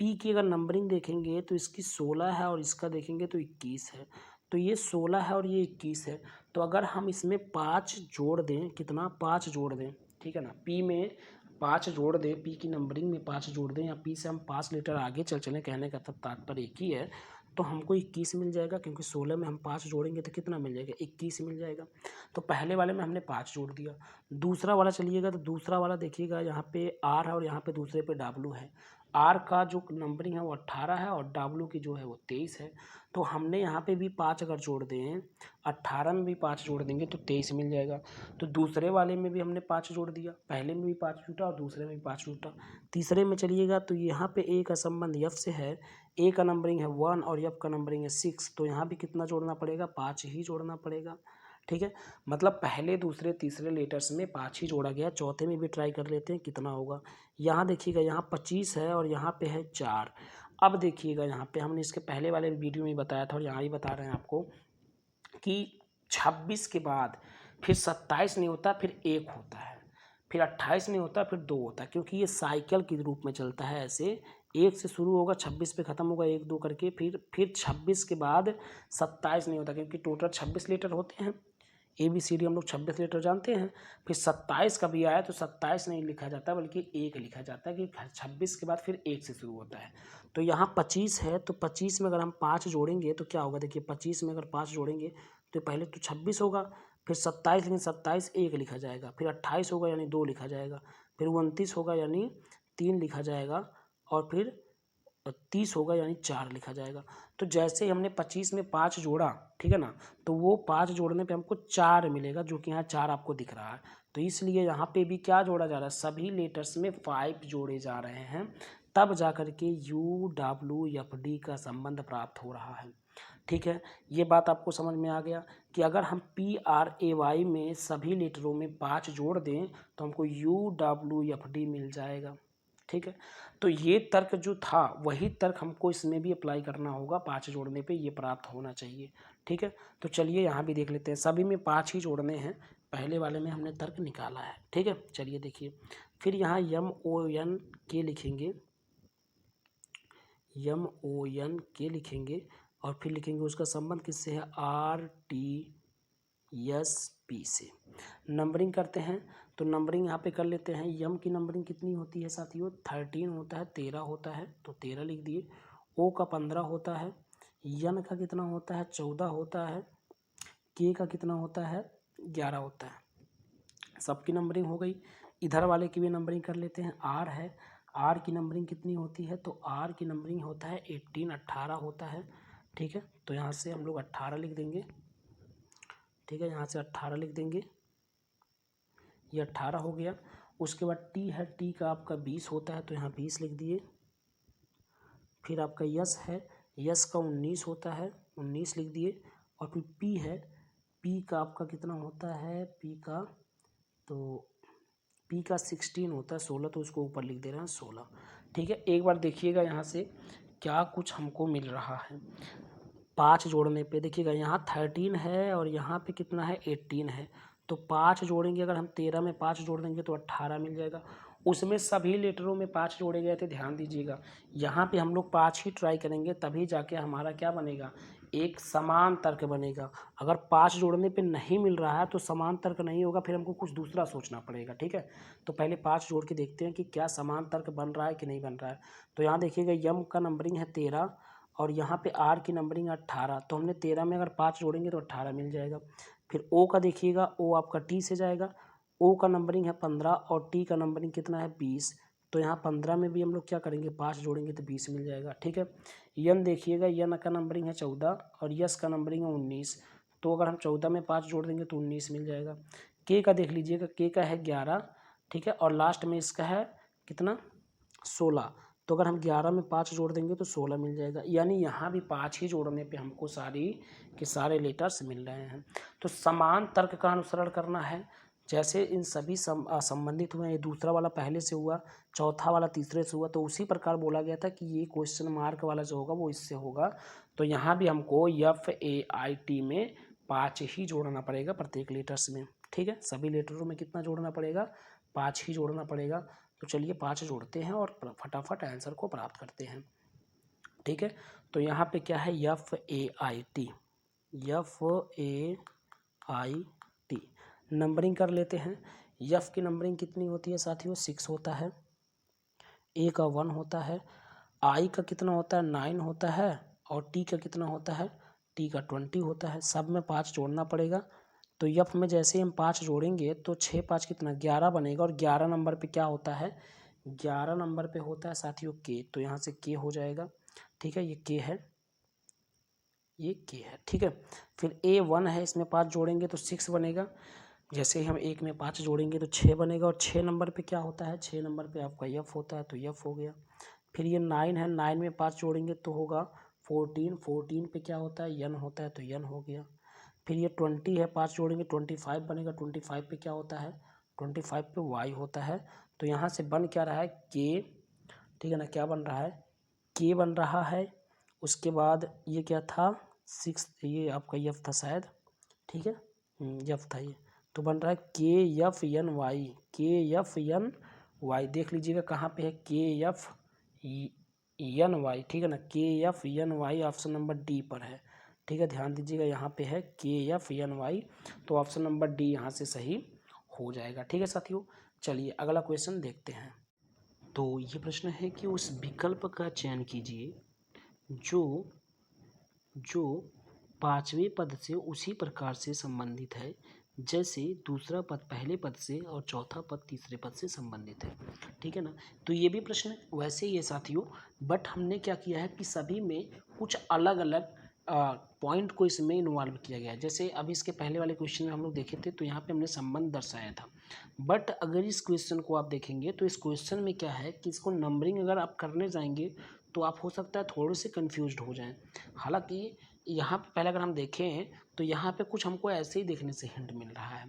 P की अगर नंबरिंग देखेंगे तो इसकी 16 है और इसका देखेंगे तो 21 है। तो ये 16 है और ये 21 है, तो अगर हम इसमें 5 जोड़ दें, कितना, 5 जोड़ दें, ठीक है ना, P में 5 जोड़ दें, P की नंबरिंग में 5 जोड़ दें, या P से हम 5 लीटर आगे चलें, कहने का तब तात्पर्य एक ही है, तो हमको 21 मिल जाएगा, क्योंकि 16 में हम 5 जोड़ेंगे तो कितना मिल जाएगा, 21 मिल जाएगा। तो पहले वाले में हमने 5 जोड़ दिया। दूसरा वाला चलिएगा, तो दूसरा वाला देखिएगा, यहाँ पे R है और यहाँ पे दूसरे पे W है। आर का जो नंबरिंग है वो 18 है और डब्ल्यू की जो है वो 23 है। तो हमने यहाँ पे भी 5 अगर जोड़ दें, 18 में भी 5 जोड़ देंगे तो 23 मिल जाएगा। तो दूसरे वाले में भी हमने 5 जोड़ दिया, पहले में भी 5 जुटा और दूसरे में भी 5 जुटा। तीसरे में चलिएगा तो यहाँ पे ए का संबंध एफ से है, ए का नंबरिंग है 1 और एफ का नंबरिंग है 6, तो यहाँ भी कितना जोड़ना पड़ेगा, 5 ही जोड़ना पड़ेगा। ठीक है, मतलब पहले दूसरे तीसरे लेटर्स में 5 ही जोड़ा गया। चौथे में भी ट्राई कर लेते हैं कितना होगा। यहाँ देखिएगा, यहाँ 25 है और यहाँ पे है 4। अब देखिएगा यहाँ पे हमने इसके पहले वाले वीडियो में बताया था और यहाँ भी बता रहे हैं आपको कि 26 के बाद फिर 27 नहीं होता, फिर 1 होता है, फिर 28 नहीं होता, फिर 2 होता है, क्योंकि ये साइकिल के रूप में चलता है। ऐसे 1 से शुरू होगा, 26 पे ख़त्म होगा, 1 2 करके, फिर 26 के बाद 27 नहीं होता, क्योंकि टोटल 26 लीटर होते हैं। ABCD हम लोग 26 लीटर जानते हैं। फिर 27 का भी आया तो 27 नहीं लिखा जाता बल्कि 1 लिखा जाता है, कि 26 के बाद फिर 1 से शुरू होता है। तो यहाँ 25 है, तो 25 में अगर हम 5 जोड़ेंगे तो क्या होगा, देखिए 25 में अगर 5 जोड़ेंगे तो पहले तो 26 होगा, फिर 27, लेकिन 27 1 लिखा जाएगा, फिर 28 होगा यानी 2 लिखा जाएगा, फिर 29 होगा यानी 3 लिखा जाएगा, और फिर 30 होगा यानी 4 लिखा जाएगा। तो जैसे ही हमने 25 में 5 जोड़ा, ठीक है ना, तो वो 5 जोड़ने पे हमको 4 मिलेगा, जो कि यहाँ 4 आपको दिख रहा है। तो इसलिए यहाँ पे भी क्या जोड़ा जा रहा है, सभी लेटर्स में 5 जोड़े जा रहे हैं, तब जा कर के UWFD का संबंध प्राप्त हो रहा है। ठीक है, ये बात आपको समझ में आ गया कि अगर हम PRAY में सभी लेटरों में 5 जोड़ दें तो हमको UWFD मिल जाएगा। ठीक है, तो ये तर्क जो था वही तर्क हमको इसमें भी अप्लाई करना होगा, 5 जोड़ने पे ये प्राप्त होना चाहिए। ठीक है, तो चलिए यहाँ भी देख लेते हैं, सभी में 5 ही जोड़ने हैं, पहले वाले में हमने तर्क निकाला है। ठीक है, चलिए देखिए, फिर यहाँ MON के लिखेंगे, MON के लिखेंगे और फिर लिखेंगे उसका संबंध किससे है, RTSP से। नंबरिंग करते हैं तो नंबरिंग यहाँ पे कर लेते हैं। यम की नंबरिंग कितनी होती है साथियों, 13 होता है, 13 होता है, तो 13 लिख दिए। ओ का 15 होता है, यन का कितना होता है, 14 होता है, के का कितना होता है, 11 होता है। सबकी नंबरिंग हो गई। इधर वाले की भी नंबरिंग कर लेते हैं। आर है, आर की नंबरिंग कितनी होती है, तो आर की नंबरिंग होता है 18, 18 होता है। ठीक है, तो यहाँ से हम लोग 18 लिख देंगे। ठीक है, यहाँ से 18 लिख देंगे, ये 18 हो गया। उसके बाद टी है, टी का आपका 20 होता है, तो यहाँ 20 लिख दिए। फिर आपका यस है, यस का 19 होता है, 19 लिख दिए। और फिर पी है, पी का आपका कितना होता है, पी का 16 होता है, 16, तो उसको ऊपर लिख दे रहे हैं 16। ठीक है, एक बार देखिएगा यहाँ से क्या कुछ हमको मिल रहा है। 5 जोड़ने पे देखिएगा, यहाँ 13 है और यहाँ पे कितना है, 18 है, तो 5 जोड़ेंगे, अगर हम 13 में 5 जोड़ देंगे तो 18 मिल जाएगा। उसमें सभी लेटरों में 5 जोड़े गए थे, ध्यान दीजिएगा। यहाँ पे हम लोग 5 ही ट्राई करेंगे, तभी जाके हमारा क्या बनेगा, एक समान तर्क बनेगा। अगर 5 जोड़ने पे नहीं मिल रहा है तो समान तर्क नहीं होगा, फिर हमको कुछ दूसरा सोचना पड़ेगा। ठीक है, तो पहले 5 जोड़ के देखते हैं कि क्या समान तर्क बन रहा है कि नहीं बन रहा है। तो यहाँ देखिएगा, यम का नंबरिंग है 13 और यहाँ पे आर की नंबरिंग 18, तो हमने 13 में अगर 5 जोड़ेंगे तो 18 मिल जाएगा। फिर ओ का देखिएगा, ओ आपका टी से जाएगा, ओ का नंबरिंग है 15 और टी का नंबरिंग कितना है, 20, तो यहाँ 15 में भी हम लोग क्या करेंगे, 5 जोड़ेंगे तो 20 मिल जाएगा। ठीक है, यन देखिएगा, यन का नंबरिंग है 14 और यस का नंबरिंग है 19, तो अगर हम 14 में 5 जोड़ देंगे तो 19 मिल जाएगा। के का देख लीजिएगा, के का है 11, ठीक है, और लास्ट में इसका है कितना, 16, तो अगर हम 11 में 5 जोड़ देंगे तो 16 मिल जाएगा। यानी यहाँ भी 5 ही जोड़ने पे हमको सारी के सारे लेटर्स मिल रहे हैं। तो समान तर्क का अनुसरण करना है, जैसे इन सभी संबंधित हुए, ये दूसरा वाला पहले से हुआ, चौथा वाला तीसरे से हुआ, तो उसी प्रकार बोला गया था कि ये क्वेश्चन मार्क वाला जो होगा वो इससे होगा। तो यहाँ भी हमको FAIT में 5 ही जोड़ना पड़ेगा प्रत्येक लेटर्स में। ठीक है, सभी लेटरों में कितना जोड़ना पड़ेगा, 5 ही जोड़ना पड़ेगा। तो चलिए 5 जोड़ते हैं और फटाफट आंसर को प्राप्त करते हैं। ठीक है, तो यहाँ पे क्या है, FAIT, FAIT नंबरिंग कर लेते हैं। यफ की नंबरिंग कितनी होती है साथियों, 6 होता है, ए का 1 होता है, आई का कितना होता है, 9 होता है, और टी का कितना होता है, टी का 20 होता है। सब में 5 जोड़ना पड़ेगा। तो यफ में जैसे हम 5 जोड़ेंगे तो 6 5 कितना, 11 बनेगा, और 11 नंबर पे क्या होता है, 11 नंबर पे होता है साथियों के, तो यहाँ से के हो जाएगा। ठीक है, ये के है, ये के है। ठीक है, फिर A1 है, इसमें 5 जोड़ेंगे तो 6 बनेगा। जैसे ही हम एक में 5 जोड़ेंगे तो 6 बनेगा। और 6 नंबर पे क्या होता है, 6 नंबर पे आपका F होता है, तो F हो गया। फिर ये 9 है, 9 में 5 जोड़ेंगे तो होगा 14, 14 पे क्या होता है, N होता है, तो N हो गया। फिर ये 20 है, 5 जोड़ेंगे 25 बनेगा, 25 पे क्या होता है, 25 पे Y होता है। तो यहाँ से बन क्या रहा है, के, ठीक है ना, क्या बन रहा है, के बन रहा है। उसके बाद ये क्या था, 6, ये आपका F था शायद, ठीक है, F था ये। तो बन रहा है KFNY, KFNY, देख लीजिएगा कहाँ पे है, KFNY, ठीक है ना, KFNY ऑप्शन नंबर डी पर है। ठीक है, ध्यान दीजिएगा यहाँ पे है KFNY, तो ऑप्शन नंबर डी यहाँ से सही हो जाएगा। ठीक है साथियों, चलिए अगला क्वेश्चन देखते हैं। तो ये प्रश्न है कि उस विकल्प का चयन कीजिए जो पांचवें पद से उसी प्रकार से संबंधित है जैसे दूसरा पद पहले पद से और चौथा पद तीसरे पद से संबंधित है। ठीक है ना, तो ये भी प्रश्न वैसे ही है साथियों, बट हमने क्या किया है कि सभी में कुछ अलग अलग पॉइंट को इसमें इन्वॉल्व किया गया है। जैसे अभी इसके पहले वाले क्वेश्चन में हम लोग देखे थे, तो यहाँ पे हमने संबंध दर्शाया था। बट अगर इस क्वेश्चन को आप देखेंगे तो इस क्वेश्चन में क्या है कि इसको नंबरिंग अगर आप करने जाएंगे तो आप हो सकता है थोड़े से कंफ्यूज्ड हो जाएं। हालांकि यहाँ पे पहले अगर हम देखें तो यहाँ पे कुछ हमको ऐसे ही देखने से हिंट मिल रहा है।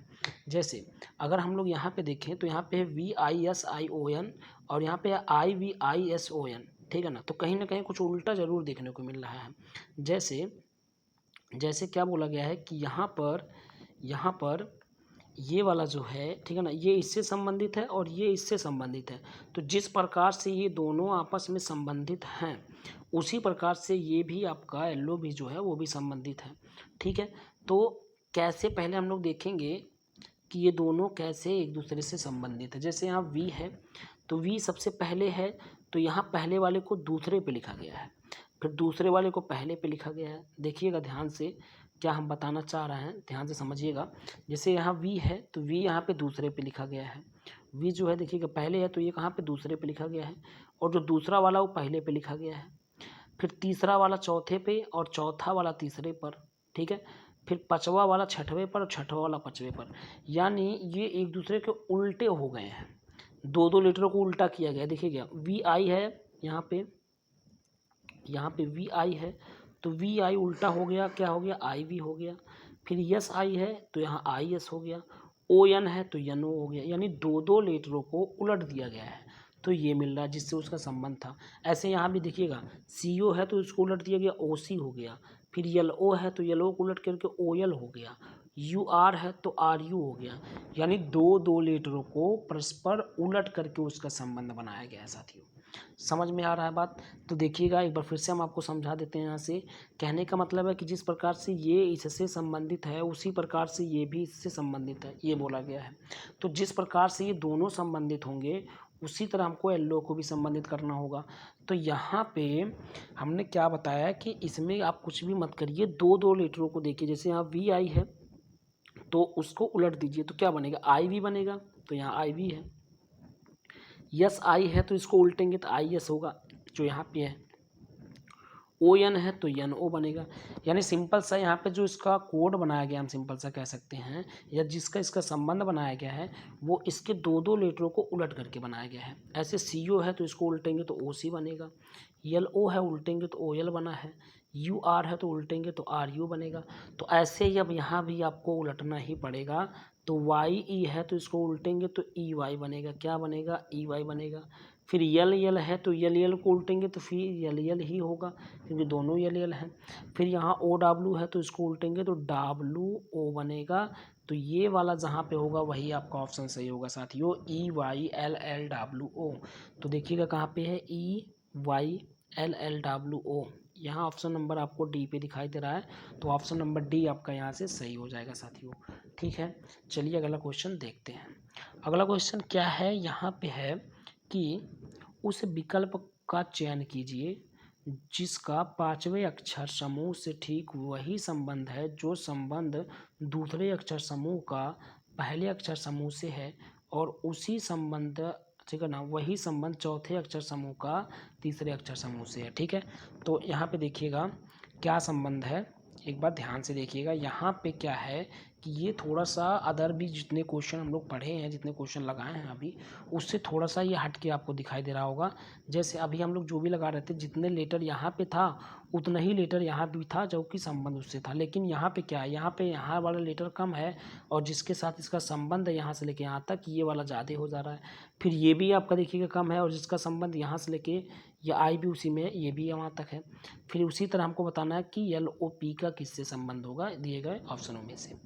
जैसे अगर हम लोग यहाँ पे देखें तो यहाँ पे है VISION और यहाँ पे है IVISON, ठीक है ना, तो कहीं ना कहीं कुछ उल्टा ज़रूर देखने को मिल रहा है। जैसे जैसे क्या बोला गया है कि यहाँ पर ये वाला जो है, ठीक है ना, ये इससे संबंधित है और ये इससे संबंधित है। तो जिस प्रकार से ये दोनों आपस में संबंधित हैं उसी प्रकार से ये भी आपका एलो भी जो है वो भी संबंधित है। ठीक है, तो कैसे पहले हम लोग देखेंगे कि ये दोनों कैसे एक दूसरे से संबंधित है। जैसे यहाँ V है, तो V सबसे पहले है, तो यहाँ पहले वाले को दूसरे पे लिखा गया है, फिर दूसरे वाले को पहले पे लिखा गया है। देखिएगा ध्यान से क्या हम बताना चाह रहे हैं, ध्यान से समझिएगा। जैसे यहाँ V है तो V यहाँ पे दूसरे पे लिखा गया है। V जो है देखिएगा पहले है तो ये कहाँ पे दूसरे पे लिखा गया है, और जो दूसरा वाला वो पहले पे लिखा गया है। फिर तीसरा वाला चौथे पे और चौथा वाला तीसरे पर, ठीक है। फिर पांचवा वाला छठवें पर और छठवा वाला पांचवें पर, यानी ये एक दूसरे के उल्टे हो गए हैं। दो दो लेटरों को उल्टा किया गया। देखिएगा VI है यहाँ पे VI है तो VI उल्टा हो गया, क्या हो गया, IV हो गया। फिर SI है तो यहाँ IS हो गया। ON है तो NO हो गया, यानी दो दो लेटरों को उलट दिया गया है, तो ये मिल रहा है जिससे उसका संबंध था। ऐसे यहाँ भी देखिएगा CO है तो इसको उलट दिया गया, OC हो गया। फिर LO है तो LO को उलट करके OL हो गया। UR है तो RU हो गया, यानी दो दो लेटरों को परस्पर उलट करके उसका संबंध बनाया गया है साथियों। समझ में आ रहा है बात? तो देखिएगा एक बार फिर से हम आपको समझा देते हैं। यहाँ से कहने का मतलब है कि जिस प्रकार से ये इससे संबंधित है उसी प्रकार से ये भी इससे संबंधित है, ये बोला गया है। तो जिस प्रकार से ये दोनों संबंधित होंगे उसी तरह हमको एल्लो को भी संबंधित करना होगा। तो यहाँ पे हमने क्या बताया कि इसमें आप कुछ भी मत करिए, दो दो लेटरों को देखिए। जैसे यहाँ VI है तो उसको उलट दीजिए तो क्या बनेगा, IV बनेगा, तो यहाँ IV है। SI है तो इसको उल्टेंगे तो IS होगा जो यहाँ पे है। ON है तो NO बनेगा। यानी सिंपल सा यहाँ पे जो इसका कोड बनाया गया, हम सिंपल सा कह सकते हैं, या जिसका इसका संबंध बनाया गया है वो इसके दो दो लेटरों को उलट करके बनाया गया है। ऐसे CO है तो इसको उल्टेंगे तो OC बनेगा। LO है उल्टेंगे तो OL बना है। UR है तो उल्टेंगे तो RU बनेगा। तो ऐसे ही अब यहाँ भी आपको उलटना ही पड़ेगा। तो YE है तो इसको उल्टेंगे तो EY बनेगा, क्या बनेगा, EY बनेगा। फिर LL है तो LL को उल्टेंगे तो फिर LL ही होगा क्योंकि दोनों LL हैं। फिर यहाँ OW है तो इसको उल्टेंगे तो WO बनेगा। तो ये वाला जहाँ पे होगा वही आपका ऑप्शन सही होगा साथियों, EYLLWO। तो देखिएगा कहाँ पे है, EYLLWO, यहाँ ऑप्शन नंबर आपको डी पे दिखाई दे रहा है, तो ऑप्शन नंबर डी आपका यहाँ से सही हो जाएगा साथियों। ठीक है, चलिए अगला क्वेश्चन देखते हैं। अगला क्वेश्चन क्या है, यहाँ पे है कि उस विकल्प का चयन कीजिए जिसका पांचवें अक्षर समूह से ठीक वही संबंध है जो संबंध दूसरे अक्षर समूह का पहले अक्षर समूह से है, और उसी संबंध ठीक है ना, वही संबंध चौथे अक्षर समूह का तीसरे अक्षर समूह से है। ठीक है, तो यहाँ पे देखिएगा क्या संबंध है, एक बार ध्यान से देखिएगा। यहाँ पे क्या है कि ये थोड़ा सा अदर भी जितने क्वेश्चन हम लोग पढ़े हैं, जितने क्वेश्चन लगाए हैं अभी, उससे थोड़ा सा ये हट के आपको दिखाई दे रहा होगा। जैसे अभी हम लोग जो भी लगा रहे थे, जितने लेटर यहाँ पे था उतना ही लेटर यहाँ भी था, जो कि संबंध उससे था। लेकिन यहाँ पे क्या है, यहाँ पे यहाँ वाला लेटर कम है और जिसके साथ इसका संबंध है यहाँ से लेके यहाँ तक, ये वाला ज़्यादा हो जा रहा है। फिर ये भी आपका देखिएगा कम है और जिसका संबंध यहाँ से लेके ये आई भी उसी में, ये भी वहाँ तक है। फिर उसी तरह हमको बताना है कि LOP का किससे संबंध होगा दिए गए ऑप्शनों में से।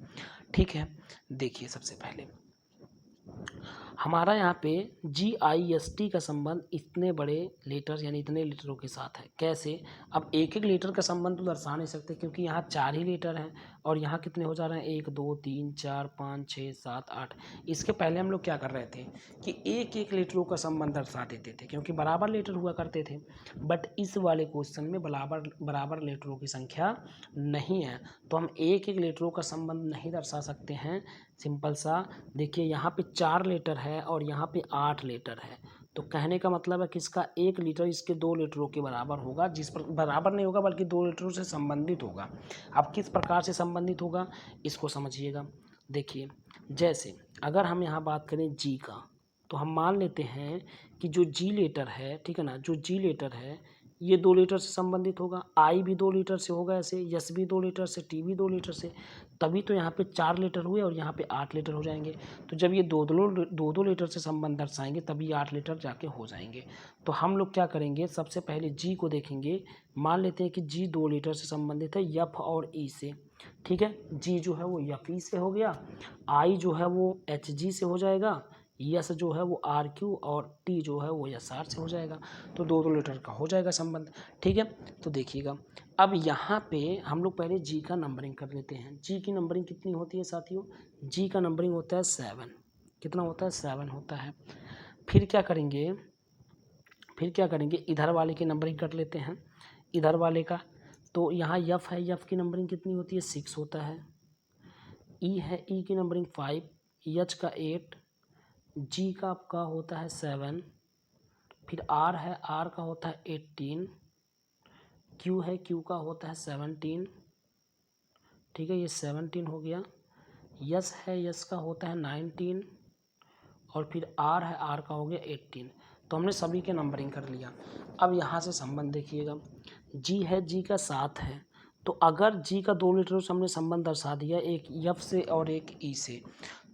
ठीक है, देखिए सबसे पहले हमारा यहाँ पे GIST का संबंध इतने बड़े लेटर यानी इतने लेटरों के साथ है। कैसे? अब एक एक लेटर का संबंध तो दर्शा नहीं सकते क्योंकि यहाँ 4 ही लेटर हैं और यहाँ कितने हो जा रहे हैं, 1 2 3 4 5 6 7 8। इसके पहले हम लोग क्या कर रहे थे कि एक एक लेटरों का संबंध दर्शा देते थे क्योंकि बराबर लेटर हुआ करते थे। बट इस वाले क्वेश्चन में बराबर लेटरों की संख्या नहीं है, तो हम एक एक लेटरों का संबंध नहीं दर्शा सकते हैं। सिंपल सा देखिए, यहाँ पे 4 लेटर है और यहाँ पे 8 लेटर है, तो कहने का मतलब है कि इसका 1 लीटर इसके 2 लीटरों के बराबर होगा, जिस पर बराबर नहीं होगा बल्कि 2 लीटरों से संबंधित होगा। अब किस प्रकार से संबंधित होगा इसको समझिएगा। देखिए, जैसे अगर हम यहाँ बात करें जी का, तो हम मान लेते हैं कि जो जी लेटर है, ठीक है ना, जो जी लेटर है ये 2 लीटर से संबंधित होगा, आई भी 2 लीटर से होगा, ऐसे यस भी 2 लीटर से, टी भी 2 लीटर से, तभी तो यहाँ पे 4 लीटर हुए और यहाँ पे 8 लीटर हो जाएंगे। तो जब ये दो दो लीटर से संबंध दर्शाएंगे तभी 8 लीटर जाके हो जाएंगे। तो हम लोग क्या करेंगे, सबसे पहले जी को देखेंगे। मान लेते हैं कि जी 2 लीटर से संबंधित है एफ और ई से। ठीक है, जी जो है वो एफ ई से हो गया, आई जो है वो एच जी से हो जाएगा, यस जो है वो आर क्यू और टी जो है वो एस आर से हो जाएगा। तो 2 लीटर का हो जाएगा संबंध। ठीक है, तो देखिएगा अब यहाँ पे हम लोग पहले जी का नंबरिंग कर लेते हैं। जी की नंबरिंग कितनी होती है साथियों? जी का नंबरिंग होता है 7। कितना होता है? 7 होता है। फिर क्या करेंगे, इधर वाले की नंबरिंग कर लेते हैं, इधर वाले का। तो यहाँ यफ है, यफ की नंबरिंग कितनी होती है? 6 होता है। ई है, ई की नंबरिंग 5, एच का 8, जी का आपका होता है 7, फिर आर है, आर का होता है 18, क्यू है, क्यू का होता है 17। ठीक है, ये 17 हो गया। यस है, यस का होता है 19 और फिर आर है, आर का हो गया 18। तो हमने सभी के नंबरिंग कर लिया। अब यहाँ से संबंध देखिएगा, जी है, जी का 7 है, तो अगर जी का 2 लीटर से हमने संबंध दर्शा दिया, एक एफ से और एक ई से,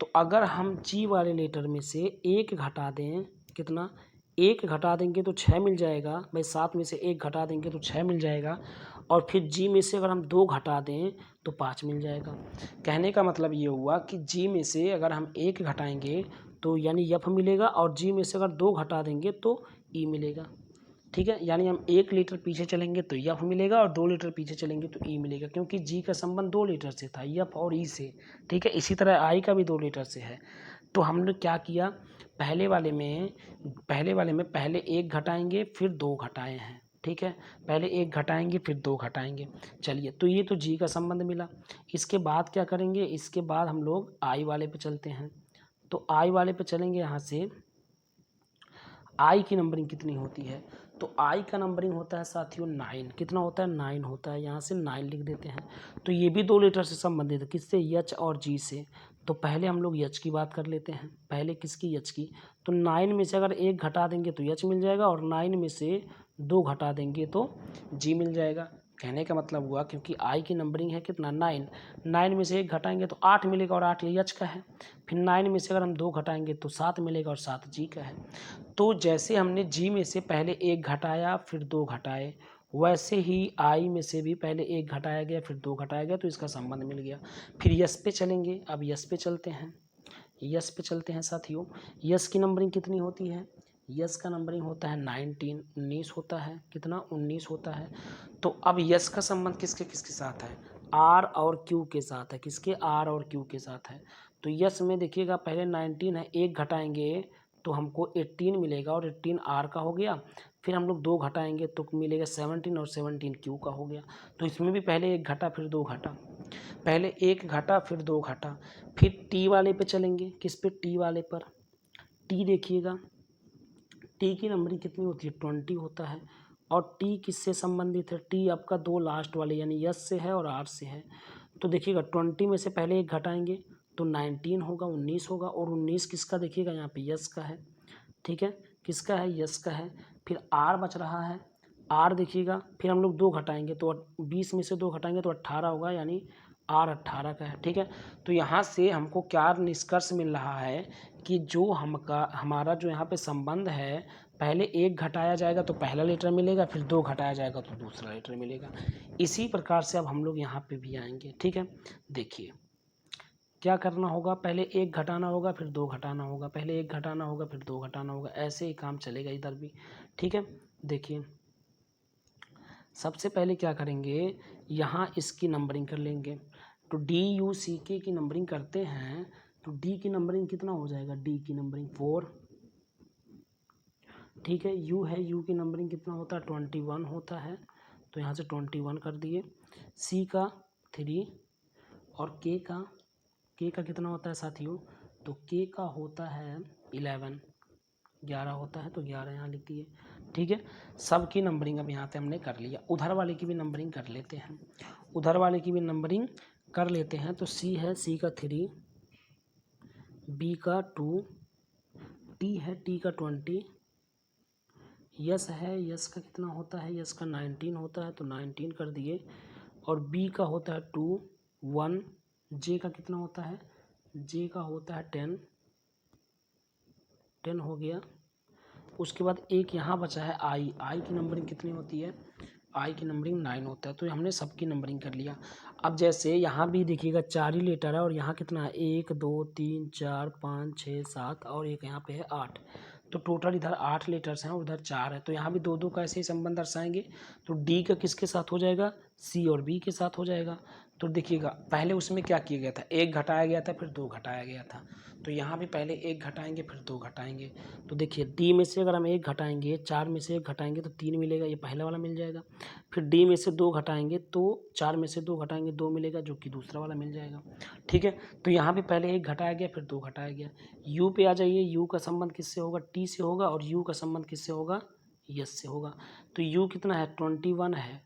तो अगर हम जी वाले लीटर में से 1 घटा दें, कितना? 1 घटा देंगे तो 6 मिल जाएगा भाई, 7 में से 1 घटा देंगे तो 6 मिल जाएगा, और फिर जी में से अगर हम 2 घटा दें तो 5 मिल जाएगा। कहने का मतलब ये हुआ कि जी में से अगर हम 1 घटाएंगे तो यानी एफ मिलेगा, और जी में से अगर 2 घटा देंगे तो ई मिलेगा। ठीक है, यानी हम 1 लीटर पीछे चलेंगे तो एफ मिलेगा और 2 लीटर पीछे चलेंगे तो ई मिलेगा, क्योंकि जी का संबंध 2 लीटर से था, एफ और ई से। ठीक है, इसी तरह आई का भी 2 लीटर से है। तो हमने क्या किया, पहले वाले में पहले 1 घटाएंगे फिर 2 घटाए हैं। ठीक है, पहले 1 घटाएंगे फिर 2 घटाएंगे। चलिए, तो ये तो जी का संबंध मिला। इसके बाद क्या करेंगे, इसके बाद हम लोग आई वाले पे चलते हैं। तो आई वाले पे चलेंगे, यहाँ से आई की नंबरिंग कितनी होती है? तो आई का नंबरिंग होता है साथियों 9। कितना होता है? 9 होता है। यहाँ से 9 लिख देते हैं। तो ये भी 2 लीटर से संबंधित है, किससे? एच और जी से। तो पहले हम लोग एच की बात कर लेते हैं। पहले किसकी? एच की। तो 9 में से अगर 1 घटा देंगे तो एच मिल जाएगा, और 9 में से 2 घटा देंगे तो जी मिल जाएगा। कहने का मतलब हुआ, क्योंकि आई की नंबरिंग है कितना? 9। 9 में से 1 घटाएंगे तो 8 मिलेगा, और 8 एच का है। फिर 9 में से अगर हम 2 घटाएंगे तो 7 मिलेगा, और 7 जी का है। तो जैसे हमने जी में से पहले 1 घटाया फिर 2 घटाए, वैसे ही आई में से भी पहले 1 घटाया गया फिर 2 घटाया गया, तो इसका संबंध मिल गया। फिर यस पे चलेंगे। अब यस पे चलते हैं, यस पे चलते हैं साथियों। यस की नंबरिंग कितनी होती है? यस का नंबरिंग होता है 19, 19 होता है। कितना? 19 होता है। तो अब यस का संबंध किसके किसके साथ है? आर और क्यू के साथ है। किसके? आर और क्यू के साथ है। तो यस में देखिएगा पहले 19 है, 1 घटाएंगे तो हमको 18 मिलेगा, और 18 आर का हो गया। फिर हम लोग 2 घटाएंगे तो मिलेगा 17, और 17 क्यू का हो गया। तो इसमें भी पहले 1 घटा फिर 2 घटा, पहले 1 घटा फिर 2 घटा। फिर टी वाले पे चलेंगे। किस पे? टी वाले पर। टी देखिएगा, टी की नंबरिंग कितनी होती है 20 होता है। और टी किससे संबंधित है, टी आपका दो लास्ट वाले यानी यस से है और आर से है। तो देखिएगा 20 में से पहले एक घटाएंगे तो 19 होगा, 19 होगा। और 19 किसका देखिएगा यहाँ पे यस का है, ठीक है, किसका है यस का है। फिर आर बच रहा है, आर देखिएगा फिर हम लोग 2 घटाएंगे तो 20 में से 2 घटाएंगे तो 18 होगा, यानी आर 18 का है, ठीक है। तो यहाँ से हमको क्या निष्कर्ष मिल रहा है कि जो हमारा जो यहाँ पे संबंध है, पहले एक घटाया जाएगा तो पहला लेटर मिलेगा, फिर 2 घटाया जाएगा तो दूसरा लेटर मिलेगा। इसी प्रकार से अब हम लोग यहाँ पे भी आएंगे, ठीक है। देखिए क्या करना होगा, पहले एक घटाना होगा फिर 2 घटाना होगा, पहले एक घटाना होगा फिर 2 घटाना होगा, ऐसे ही काम चलेगा इधर भी, ठीक है। देखिए सबसे पहले क्या करेंगे, यहाँ इसकी नंबरिंग कर लेंगे। तो डी यू सी के की नंबरिंग करते हैं तो डी की नंबरिंग कितना हो जाएगा, डी की नंबरिंग 4, ठीक है। यू है, यू की नंबरिंग कितना होता है 21 होता है, तो यहाँ से 21 कर दिए। सी का 3 और के का कितना होता है साथियों, तो के का होता है 11 होता है, तो 11 यहाँ लिख दिए, ठीक है। सब की नंबरिंग अब यहाँ पे हमने कर लिया। उधर वाले की भी नंबरिंग कर लेते हैं, उधर वाले की भी नंबरिंग कर लेते हैं। तो सी है, सी का 3, बी का 2, टी है, टी का 20, यस है, यस का कितना होता है, यस का 19 होता है, तो 19 कर दिए। और बी का होता है 2, 1, जे का कितना होता है, जे का होता है 10 हो गया। उसके बाद एक यहाँ बचा है आई, आई की नंबरिंग कितनी होती है, आई की नंबरिंग 9 होता है। तो हमने सबकी नंबरिंग कर लिया। अब जैसे यहाँ भी देखिएगा 4 ही लेटर है और यहाँ कितना है 1 2 3 4 5 6 7 और एक यहाँ पे है 8, तो टोटल इधर 8 लेटर्स हैं और उधर 4 है। तो यहाँ भी 2 2 का ऐसे ही संबंध दर्शाएंगे। तो डी का किसके साथ हो जाएगा, सी और बी के साथ हो जाएगा। तो देखिएगा पहले उसमें क्या किया गया था, एक घटाया गया था फिर 2 घटाया गया था। तो यहाँ भी पहले एक घटाएंगे फिर 2 घटाएंगे। तो देखिए डी में से अगर हम एक घटाएंगे, 4 में से एक घटाएंगे तो 3 मिलेगा, ये पहला वाला मिल जाएगा। फिर डी में से 2 घटाएंगे तो 4 में से 2 घटाएंगे 2 मिलेगा, जो कि दूसरा वाला मिल जाएगा, ठीक है। तो यहाँ भी पहले एक घटाया गया फिर 2 घटाया गया। यू पे आ जाइए, यू का संबंध किससे होगा, टी से होगा, और यू का संबंध किससे होगा, यस से होगा। तो यू कितना है 21 है,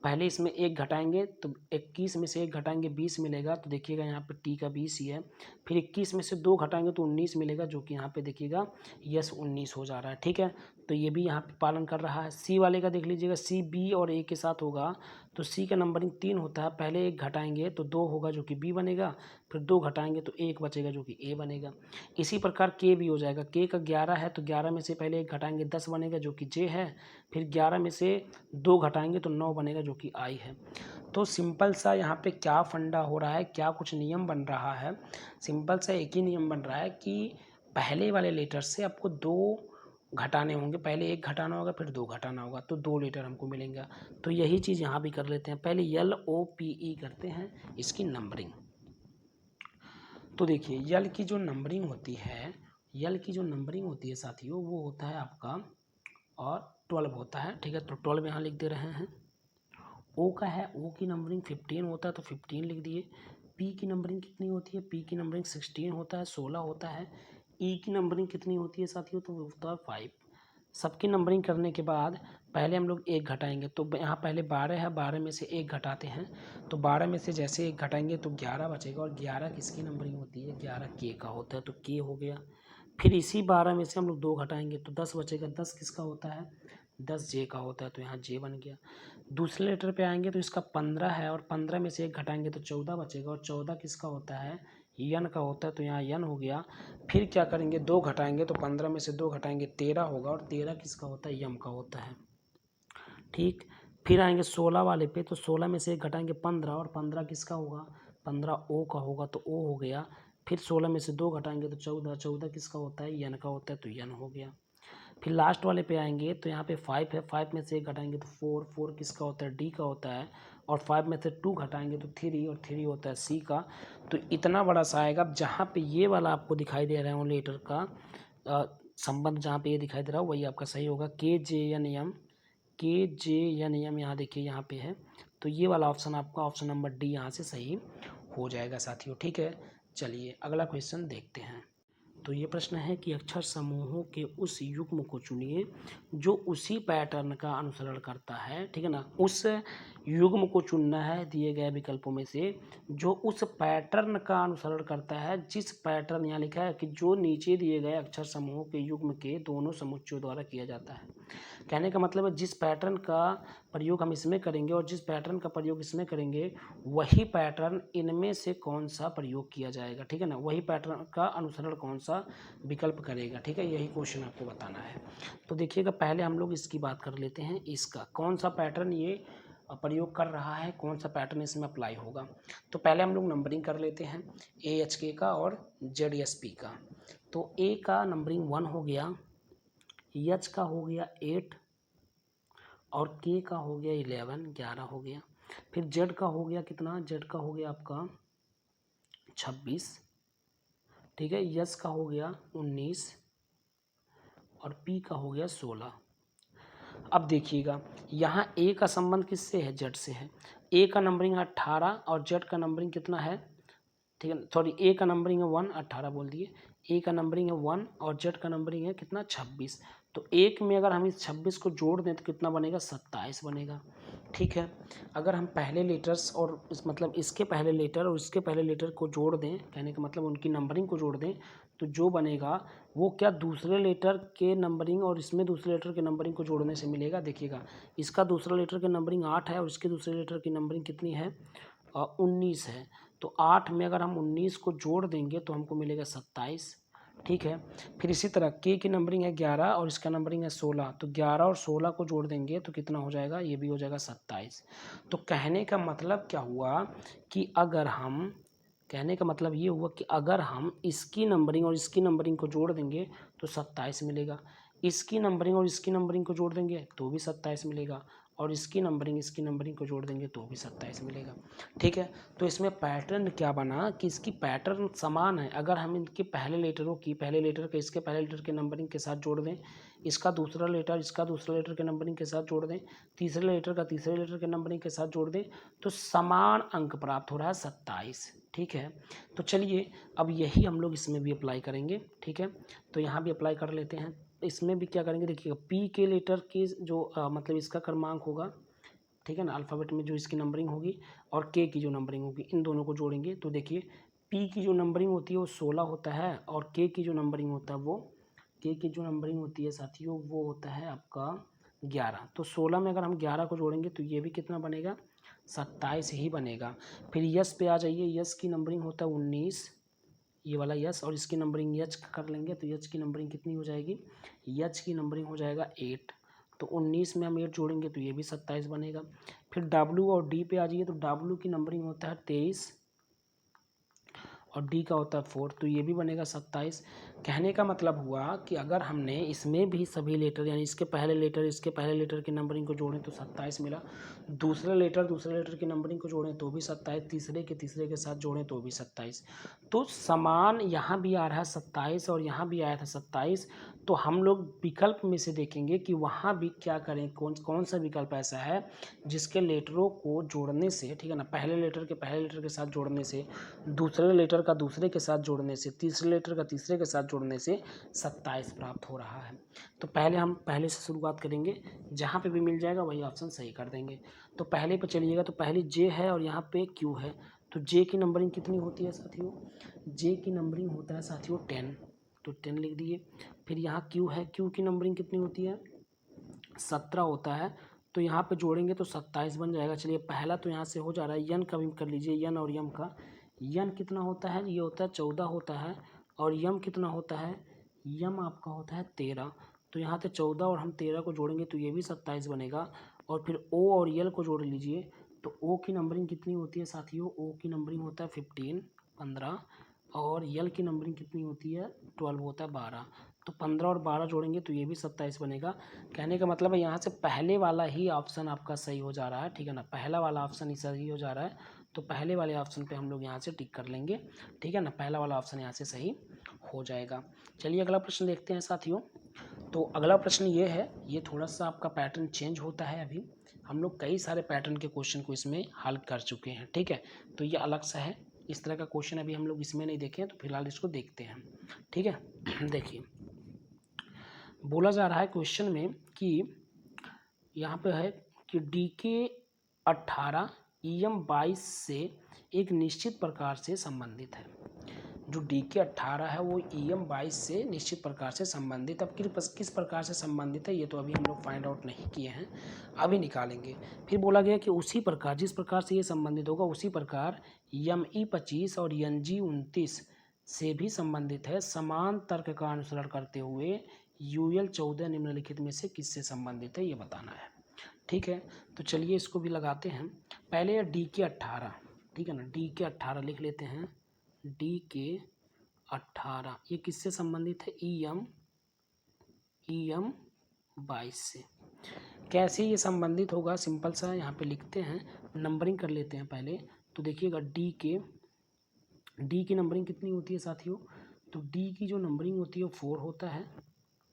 पहले इसमें एक घटाएंगे तो 21 में से एक घटाएंगे 20 मिलेगा। तो देखिएगा यहाँ पे टी का 20 ही है। फिर 21 में से 2 घटाएंगे तो 19 मिलेगा, जो कि यहाँ पे देखिएगा यस 19 हो जा रहा है, ठीक है। तो ये भी यहाँ पे पालन कर रहा है। सी वाले का देख लीजिएगा, सी बी और ए के साथ होगा। तो सी का नंबरिंग 3 होता है, पहले एक घटाएंगे तो 2 होगा जो कि बी बनेगा, फिर 2 घटाएंगे तो 1 बचेगा जो कि ए बनेगा। इसी प्रकार के भी हो जाएगा, के का 11 है तो 11 में से पहले एक घटाएंगे 10 बनेगा जो कि जे है, फिर 11 में से 2 घटाएंगे तो 9 बनेगा जो कि आई है। तो सिंपल सा यहाँ पे क्या फंडा हो रहा है, क्या कुछ नियम बन रहा है, सिंपल सा एक ही नियम बन रहा है कि पहले वाले लेटर से आपको 2 घटाने होंगे, पहले एक घटाना होगा फिर 2 घटाना होगा, तो 2 लेटर हमको मिलेंगे। तो यही चीज़ यहाँ भी कर लेते हैं, पहले LOPE करते हैं इसकी नंबरिंग। तो देखिए यल की जो नंबरिंग होती है, यल की जो नंबरिंग होती है साथियों, वो होता है आपका और 12 होता है, ठीक है। तो 12 यहाँ लिख दे रहे हैं। ओ का है, ओ की नंबरिंग 15 होता है तो 15 लिख दिए। पी की नंबरिंग कितनी होती है, पी की नंबरिंग 16 होता है, 16 होता है। ई की नंबरिंग कितनी होती है साथियों, तो वो होता है 5। सबकी नंबरिंग करने के बाद पहले हम लोग एक घटाएंगे, तो यहाँ पहले 12 है, 12 में से एक घटाते हैं, तो 12 में से जैसे एक घटाएंगे तो 11 बचेगा। और 11 किसकी नंबरिंग होती है, 11 के का होता है, तो के हो गया। फिर इसी 12 में से हम लोग 2 घटाएंगे तो 10 बचेगा, 10 किसका होता है, 10 जे का होता है, तो यहाँ जे बन गया। दूसरे लेटर पे आएंगे तो इसका 15 है और 15 में से एक घटाएंगे तो 14 बचेगा, और 14 किसका होता है, यन का होता है, तो यहाँ यन हो गया। फिर क्या करेंगे, 2 घटाएंगे तो 15 में से 2 घटाएंगे 13 होगा, और 13 किसका होता है, यम का होता है, ठीक। फिर आएंगे 16 वाले पे, तो 16 में से एक घटाएंगे 15, और 15 किसका होगा, 15 ओ का होगा, तो ओ हो गया। फिर 16 में से 2 घटाएंगे तो 14, 14 किसका होता है, यन का होता है, तो यन हो गया। फिर लास्ट वाले पे आएंगे तो यहाँ पे 5 है, 5 में से एक घटाएंगे तो 4, 4 किसका होता है, डी का होता है, और 5 में से 2 घटाएंगे तो 3, और 3 होता है सी का। तो इतना बड़ा सा आएगा। अब जहाँ पे ये वाला आपको दिखाई दे रहा है लेटर का संबंध, जहाँ पे ये दिखाई दे रहा है वही आपका सही होगा, के जे एन एम, के जे एन एम, यहाँ देखिए यहाँ पे है। तो ये वाला ऑप्शन आपका ऑप्शन नंबर डी यहाँ से सही हो जाएगा साथियों, ठीक है। चलिए अगला क्वेश्चन देखते हैं। तो ये प्रश्न है कि अक्षर समूहों के उस युग्म को चुनिए जो उसी पैटर्न का अनुसरण करता है, ठीक है ना। उस युग्म को चुनना है दिए गए विकल्पों में से जो उस पैटर्न का अनुसरण करता है, जिस पैटर्न, यहाँ लिखा है कि जो नीचे दिए गए अक्षर समूहों के युग्म के दोनों समुच्चयों द्वारा किया जाता है। कहने का मतलब है जिस पैटर्न का प्रयोग हम इसमें करेंगे और जिस पैटर्न का प्रयोग इसमें करेंगे वही पैटर्न इनमें से कौन सा प्रयोग किया जाएगा, ठीक है ना। वही पैटर्न का अनुसरण कौन सा विकल्प करेगा, ठीक है। यही क्वेश्चन आपको बताना है। तो देखिएगा, पहले हम लोग इसकी बात कर लेते हैं, इसका कौन सा पैटर्न ये प्रयोग कर रहा है, कौन सा पैटर्न इसमें अप्लाई होगा। तो पहले हम लोग नंबरिंग कर लेते हैं AHK का और ZSP का। तो A का नंबरिंग 1 हो गया, H का हो गया 8 और K का हो गया 11 हो गया। फिर Z का हो गया कितना, Z का हो गया आपका 26, ठीक है। S का हो गया 19 और P का हो गया 16। अब देखिएगा, यहाँ A का संबंध किससे है, Z से है। A का नंबरिंग 18 और Z का नंबरिंग कितना है, ठीक है। सॉरी, A का नंबरिंग है 1, 18 बोल दिए। A का नंबरिंग है 1 और Z का नंबरिंग है कितना, 26। तो एक में अगर हम इस 26 को जोड़ दें तो कितना बनेगा, 27 बनेगा, ठीक है। अगर हम पहले लेटर्स और मतलब इसके पहले लेटर और इसके पहले लेटर को जोड़ दें, कहने का मतलब उनकी नंबरिंग को जोड़ दें, तो जो बनेगा वो क्या, दूसरे लेटर के नंबरिंग और इसमें दूसरे लेटर के नंबरिंग को जोड़ने से मिलेगा। देखिएगा, इसका दूसरा लेटर के नंबरिंग 8 है और इसके दूसरे लेटर की नंबरिंग कितनी है, 19 है। तो 8 में अगर हम 19 को जोड़ देंगे तो हमको मिलेगा 27, ठीक है। फिर इसी तरह K की नंबरिंग है 11 और इसका नंबरिंग है 16, तो 11 और 16 को जोड़ देंगे तो कितना हो जाएगा, ये भी हो जाएगा 27। तो कहने का मतलब क्या हुआ कि अगर हम, कहने का मतलब ये हुआ कि अगर हम इसकी नंबरिंग और इसकी नंबरिंग को जोड़ देंगे तो 27 मिलेगा, इसकी नंबरिंग और इसकी नंबरिंग को जोड़ देंगे तो भी 27 मिलेगा, और इसकी नंबरिंग को जोड़ देंगे तो भी 27 मिलेगा, ठीक है। तो इसमें पैटर्न क्या बना कि इसकी पैटर्न समान है। अगर हम इनके पहले लेटरों की, पहले लेटर के इसके पहले लेटर के नंबरिंग के साथ जोड़ दें, इसका दूसरा लेटर इसका दूसरा लेटर के नंबरिंग के साथ जोड़ दें, तीसरे लेटर का तीसरे लेटर के नंबरिंग के साथ जोड़ दें, तो समान अंक प्राप्त हो रहा है 27, ठीक है। तो चलिए अब यही हम लोग इसमें भी अप्लाई करेंगे, ठीक है। तो यहाँ भी अप्लाई कर लेते हैं। इसमें भी क्या करेंगे, देखिएगा, P के लेटर की जो मतलब इसका क्रमांक होगा, ठीक है ना, अल्फ़ाबेट में जो इसकी नंबरिंग होगी और K की जो नंबरिंग होगी, इन दोनों को जोड़ेंगे तो देखिए P की जो नंबरिंग होती है वो 16 होता है और K की जो नंबरिंग होता है वो, K की जो नंबरिंग होती है साथियों वो होता है आपका 11। तो 16 में अगर हम 11 को जोड़ेंगे तो ये भी कितना बनेगा, 27 ही बनेगा। फिर यस पे आ जाइए, यस की नंबरिंग होता है 19, ये वाला यस, और इसकी नंबरिंग एच कर लेंगे तो एच की नंबरिंग कितनी हो जाएगी, एच की नंबरिंग हो जाएगा 8। तो 19 में हम 8 जोड़ेंगे तो ये भी 27 बनेगा। फिर डब्लू और डी पे आ जाइए, तो डब्लू की नंबरिंग होता है 23 और डी का होता है 4, तो ये भी बनेगा 27। कहने का मतलब हुआ कि अगर हमने इसमें भी सभी लेटर, यानी इसके पहले लेटर की नंबरिंग को जोड़ें तो 27 मिला, दूसरे लेटर की नंबरिंग को जोड़ें तो भी 27, तीसरे के साथ जोड़ें तो भी 27। तो समान यहाँ भी आ रहा है 27 और यहाँ भी आया था 27। तो हम लोग विकल्प में से देखेंगे कि वहाँ भी क्या करें, कौन सा विकल्प ऐसा है जिसके लेटरों को जोड़ने से, ठीक है ना, पहले लेटर के साथ जोड़ने से, दूसरे लेटर का दूसरे के साथ जोड़ने से, तीसरे लेटर का तीसरे के साथ जोड़ने से 27 प्राप्त हो रहा है। तो पहले हम पहले से शुरुआत करेंगे, जहाँ पे भी मिल जाएगा वही ऑप्शन सही कर देंगे। तो पहले पे चलिएगा, तो पहले जे है और यहाँ पे क्यू है। तो जे की नंबरिंग कितनी होती है साथियों, जे की नंबरिंग होता है साथियों 10, तो 10 लिख दिए। फिर यहाँ क्यू है, क्यू की नंबरिंग कितनी होती है, 17 होता है, तो यहाँ पे जोड़ेंगे तो 27 बन जाएगा। चलिए पहला तो यहाँ से हो जा रहा है, यन का भी कर लीजिए, यन और यम का। यन कितना होता है, ये होता है 14 होता है, और यम कितना होता है, यम आपका होता है 13। तो यहाँ से 14 और हम 13 को जोड़ेंगे तो ये भी 27 बनेगा। और फिर ओ और यल को जोड़ लीजिए, तो ओ की नंबरिंग कितनी होती है साथियों, ओ की नंबरिंग होता है 15, और यल की नंबरिंग कितनी होती है, 12 होता है 12। तो 15 और 12 जोड़ेंगे तो ये भी 27 बनेगा। कहने का मतलब है यहाँ से पहले वाला ही ऑप्शन आपका सही हो जा रहा है, ठीक है ना, पहला वाला ऑप्शन ही सही हो जा रहा है। तो पहले वाले ऑप्शन पे हम लोग यहाँ से टिक कर लेंगे, ठीक है ना, पहला वाला ऑप्शन यहाँ से सही हो जाएगा। चलिए अगला प्रश्न देखते हैं साथियों। तो अगला प्रश्न ये है, ये थोड़ा सा आपका पैटर्न चेंज होता है। अभी हम लोग कई सारे पैटर्न के क्वेश्चन को इसमें हल कर चुके हैं, ठीक है, तो ये अलग सा है, इस तरह का क्वेश्चन अभी हम लोग इसमें नहीं देखे हैं, तो फिलहाल इसको देखते हैं। ठीक है, देखिए बोला जा रहा है क्वेश्चन में कि यहाँ पे है कि DK 18 EM 22 से एक निश्चित प्रकार से संबंधित है। जो DK 18 है वो EM 22 से निश्चित प्रकार से संबंधित। अब किस प्रकार से संबंधित है ये तो अभी हम लोग फाइंड आउट नहीं किए हैं, अभी निकालेंगे। फिर बोला गया कि उसी प्रकार जिस प्रकार से ये संबंधित होगा उसी प्रकार ME 25 और NG 29 से भी संबंधित है। समान तर्क का अनुसरण करते हुए UL 14 निम्नलिखित में से किससे संबंधित है ये बताना है। ठीक है, तो चलिए इसको भी लगाते हैं। पहले DK 18, ठीक है ना, DK 18 लिख लेते हैं। DK 18 ये किससे संबंधित है? EM 22 से। कैसे ये संबंधित होगा? सिंपल सा यहाँ पे लिखते हैं, नंबरिंग कर लेते हैं पहले। तो देखिएगा D की नंबरिंग कितनी होती है साथियों? तो D की जो नंबरिंग होती है वो 4 होता है,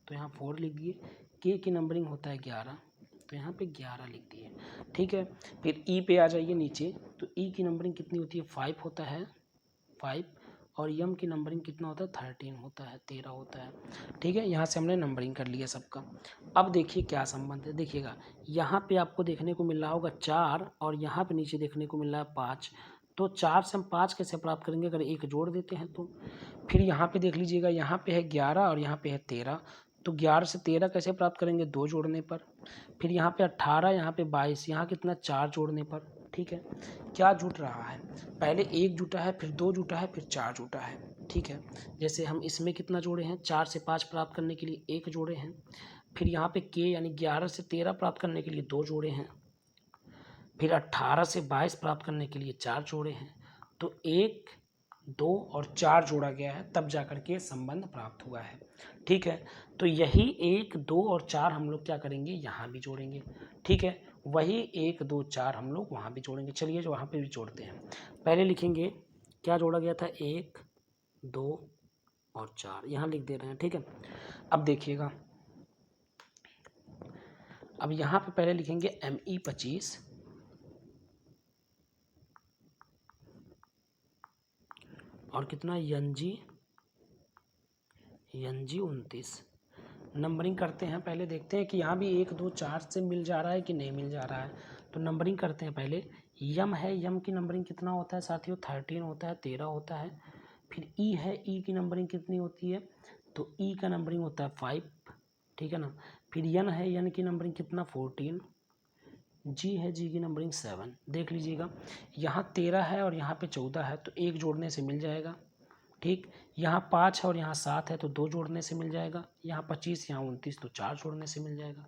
तो यहाँ 4 लिख दिए। K की नंबरिंग होता है 11, तो यहाँ पे 11 लिख दिए। ठीक है, फिर E पे आ जाइए नीचे, तो E की नंबरिंग कितनी होती है? 5 होता है, 5। और M की नंबरिंग कितना होता है? 13 होता है, 13 होता है। ठीक है, यहाँ से हमने नंबरिंग कर लिया सबका। अब देखिए क्या संबंध है, देखिएगा यहाँ पे आपको देखने को मिल रहा होगा 4 और यहाँ पे नीचे देखने को मिल रहा है 5। तो 4 से हम 5 कैसे प्राप्त करेंगे? अगर एक जोड़ देते हैं तो। फिर यहाँ पे देख लीजिएगा, यहाँ पे है 11 और यहाँ पे है 13, तो 11 से 13 कैसे प्राप्त करेंगे? 2 जोड़ने पर। फिर यहाँ पे 18, यहाँ पे 22, यहाँ कितना? 4 जोड़ने पर। ठीक है, क्या जुट रहा है? पहले 1 जुटा है, फिर 2 जुटा है, फिर 4 जुटा है। ठीक है, जैसे हम इसमें कितना जोड़े हैं? 4 से 5 प्राप्त करने के लिए 1 जोड़े हैं। फिर यहाँ पे K यानी 11 से 13 प्राप्त करने के लिए 2 जोड़े हैं। फिर 18 से 22 प्राप्त करने के लिए 4 जोड़े हैं। तो 1, 2 और 4 जोड़ा गया है, तब जाकर के संबंध प्राप्त हुआ है। ठीक है, तो यही 1, 2 और 4 हम लोग क्या करेंगे? यहाँ भी जोड़ेंगे। ठीक है, वही 1, 2, 4 हम लोग वहाँ भी जोड़ेंगे। चलिए जो वहाँ पे भी जोड़ते हैं। पहले लिखेंगे क्या जोड़ा गया था? 1, 2 और 4, यहाँ लिख दे रहे हैं। ठीक है, अब देखिएगा, अब यहाँ पे पहले लिखेंगे ME 25 और कितना? NG 29। नंबरिंग करते हैं, पहले देखते हैं कि यहाँ भी 1, 2, 4 से मिल जा रहा है कि नहीं मिल जा रहा है। तो नंबरिंग करते हैं पहले। M है, M की नंबरिंग कितना होता है साथियों? 13 होता है, 13 होता है। फिर E है, E की नंबरिंग कितनी होती है? तो E का नंबरिंग होता है 5। ठीक है ना। फिर N है, N की नंबरिंग कितना? 14। G है, G की नंबरिंग 7। देख लीजिएगा, यहाँ 13 है और यहाँ पे 14 है, तो 1 जोड़ने से मिल जाएगा। ठीक, यहाँ 5 है और यहाँ 7 है, तो 2 जोड़ने से मिल जाएगा। यहाँ 25, यहाँ 29, तो 4 जोड़ने से मिल जाएगा।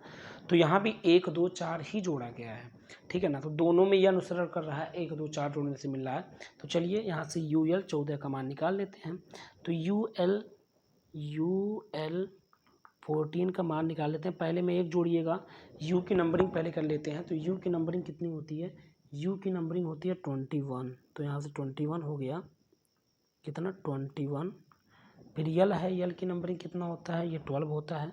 तो यहाँ भी 1, 2, 4 ही जोड़ा गया है। ठीक है ना, तो दोनों में यह अनुसरण कर रहा है, 1, 2, 4 जोड़ने से मिल रहा है। तो चलिए यहाँ से UL 14 का मान निकाल लेते हैं। तो UL 14 का मान निकाल लेते हैं। पहले में 1 जोड़िएगा, U की नंबरिंग पहले कर लेते हैं। तो U की नंबरिंग कितनी होती है? U की नंबरिंग होती है 21, तो यहाँ से 21 हो गया। कितना? 21। फिर L है, L की नंबरिंग कितना होता है? ये 12 होता है,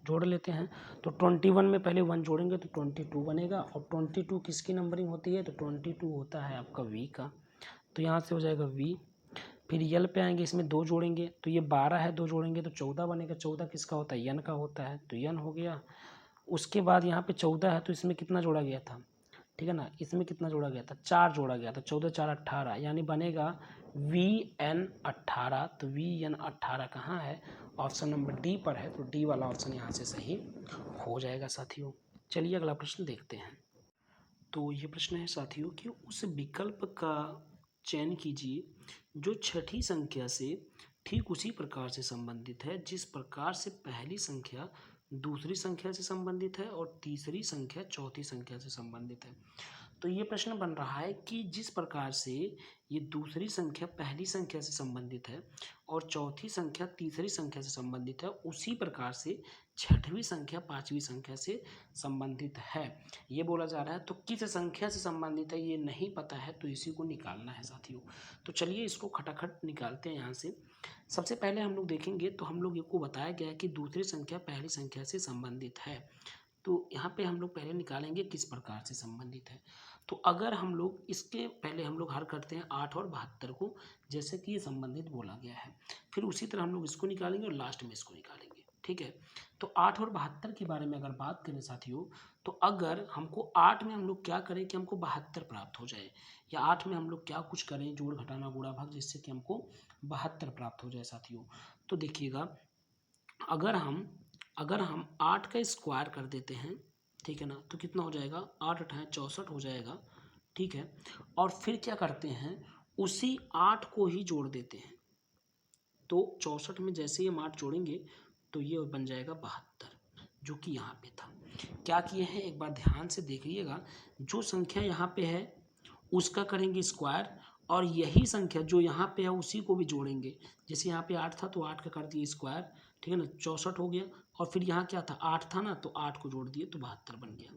जोड़ लेते हैं। तो 21 में पहले 1 जोड़ेंगे तो 22 बनेगा, और 22 किसकी नंबरिंग होती है? तो 22 होता है आपका V का, तो यहाँ से हो जाएगा V। फिर L पे आएंगे, इसमें 2 जोड़ेंगे, तो ये 12 है, 2 जोड़ेंगे तो 14 बनेगा। 14 किसका होता है? N का होता है, तो N हो गया। उसके बाद यहाँ पे 14 है, तो इसमें कितना जोड़ा गया था? ठीक है ना, इसमें कितना जोड़ा गया था? 4 जोड़ा गया था। 14, 4, 18, यानी बनेगा VN 18। तो VN 18 कहाँ है? ऑप्शन नंबर D पर है, तो D वाला ऑप्शन यहाँ से सही हो जाएगा साथियों। चलिए अगला प्रश्न देखते हैं। तो ये प्रश्न है साथियों कि उस विकल्प का चयन कीजिए जो छठी संख्या से ठीक उसी प्रकार से संबंधित है जिस प्रकार से पहली संख्या दूसरी संख्या से संबंधित है और तीसरी संख्या चौथी संख्या से संबंधित है। तो ये प्रश्न बन रहा है कि जिस प्रकार से ये दूसरी संख्या पहली संख्या से संबंधित है और चौथी संख्या तीसरी संख्या से संबंधित है, उसी प्रकार से छठवीं संख्या पांचवी संख्या से संबंधित है, ये बोला जा रहा है। तो किस संख्या से संबंधित है ये नहीं पता है, तो इसी को निकालना है साथियों। तो चलिए इसको खटाखट निकालते हैं यहाँ से। सबसे पहले हम लोग देखेंगे, तो हम लोग को बताया गया है कि दूसरी संख्या पहली संख्या से संबंधित है। तो यहाँ पे हम लोग पहले निकालेंगे किस प्रकार से संबंधित है। तो अगर हम लोग इसके पहले हम लोग हल करते हैं 8 और 72 को, जैसे कि ये संबंधित बोला गया है, फिर उसी तरह हम लोग इसको निकालेंगे और लास्ट में इसको निकालेंगे। ठीक है, तो 8 और 72 के बारे में अगर बात करें साथियों, तो अगर हमको 8 में हम लोग क्या करें कि हमको 72 प्राप्त हो जाए, या 8 में हम लोग क्या कुछ करें जोड़ घटाना गुणा भाग, जिससे कि हमको 72 प्राप्त हो जाए साथियों। तो देखिएगा, अगर हम 8 का स्क्वायर कर देते हैं, ठीक है ना, तो कितना हो जाएगा, 8 अठाए 64 हो जाएगा। ठीक है, और फिर क्या करते हैं, उसी 8 को ही जोड़ देते हैं। तो 64 में जैसे ही हम 8 जोड़ेंगे तो ये बन जाएगा 72, जो कि यहाँ पे था। क्या किए हैं, एक बार ध्यान से देखिएगा, जो संख्या यहाँ पे है उसका करेंगे स्क्वायर, और यही संख्या जो यहाँ पे है उसी को भी जोड़ेंगे। जैसे यहाँ पे 8 था तो 8 का कर दिए स्क्वायर, ठीक है ना, 64 हो गया, और फिर यहाँ क्या था, 8 था ना, तो 8 को जोड़ दिए तो 72 बन गया।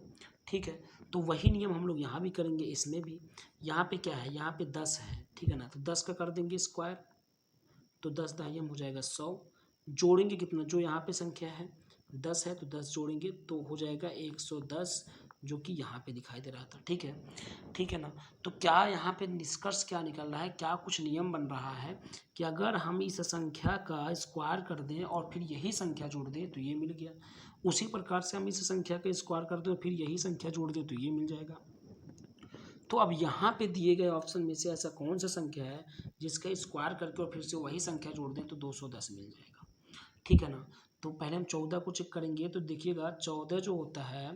ठीक है, तो वही नियम हम लोग यहाँ भी करेंगे, इसमें भी। यहाँ पे क्या है, यहाँ पे 10 है, ठीक है ना, तो 10 का कर देंगे स्क्वायर, तो 10 दाहियम हो जाएगा 100। जोड़ेंगे कितना, जो यहाँ पे संख्या है 10 है, तो 10 जोड़ेंगे तो हो जाएगा 110, जो कि यहाँ पे दिखाई दे रहा था। ठीक है, ठीक है ना। तो क्या यहाँ पे निष्कर्ष क्या निकल रहा है, क्या कुछ नियम बन रहा है कि अगर हम इस संख्या का स्क्वायर कर दें और फिर यही संख्या जोड़ दें तो ये मिल गया। उसी प्रकार से हम इस संख्या का स्क्वायर कर दें और फिर यही संख्या जोड़ दें तो ये मिल जाएगा। तो अब यहाँ पे दिए गए ऑप्शन में से ऐसा कौन सा संख्या है जिसका स्क्वायर करके और फिर से वही संख्या जोड़ दें तो 210 मिल जाएगा। ठीक है ना, तो पहले हम 14 को चेक करेंगे, तो देखिएगा 14 जो होता है,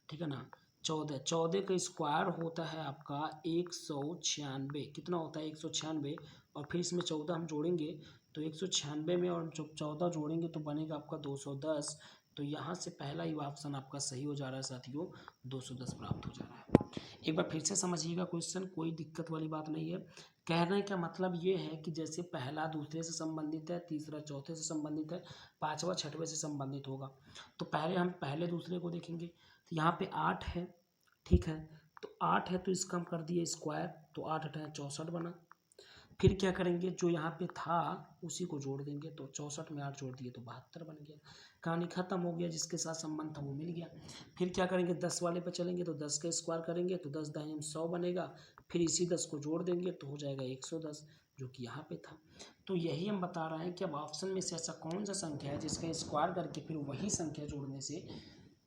ठीक है ना, 14 का स्क्वायर होता है आपका 196, कितना होता है 196, और फिर इसमें 14 हम जोड़ेंगे तो 196 में और जब 14 जोड़ेंगे तो बनेगा आपका 210। तो यहाँ से पहला ही ऑप्शन आपका सही हो जा रहा है साथियों, 210 प्राप्त हो जा रहा है। एक बार फिर से समझिएगा क्वेश्चन, कोई दिक्कत वाली बात नहीं है। कहने का मतलब ये है कि जैसे पहला दूसरे से संबंधित है, तीसरा चौथे से संबंधित है, पांचवा छठवें से संबंधित होगा। तो पहले हम पहले दूसरे को देखेंगे, तो यहाँ पे 8 है, ठीक है, तो 8 है तो इसका हम कर दिए स्क्वायर, तो 8 अठाए 64 बना। फिर क्या करेंगे, जो यहाँ पे था उसी को जोड़ देंगे, तो 64 में 8 जोड़ दिए तो 72 बन गया। कहानी खत्म हो गया, जिसके साथ संबंध था वो मिल गया। फिर क्या करेंगे, 10 वाले पे चलेंगे, तो 10 का स्क्वायर करेंगे तो 10 दाहिने 100 बनेगा, फिर इसी 10 को जोड़ देंगे तो हो जाएगा 110, जो कि यहाँ पे था। तो यही हम बता रहे हैं कि अब ऑप्शन में से ऐसा कौन सा संख्या है जिसका स्क्वायर करके फिर वही संख्या जोड़ने से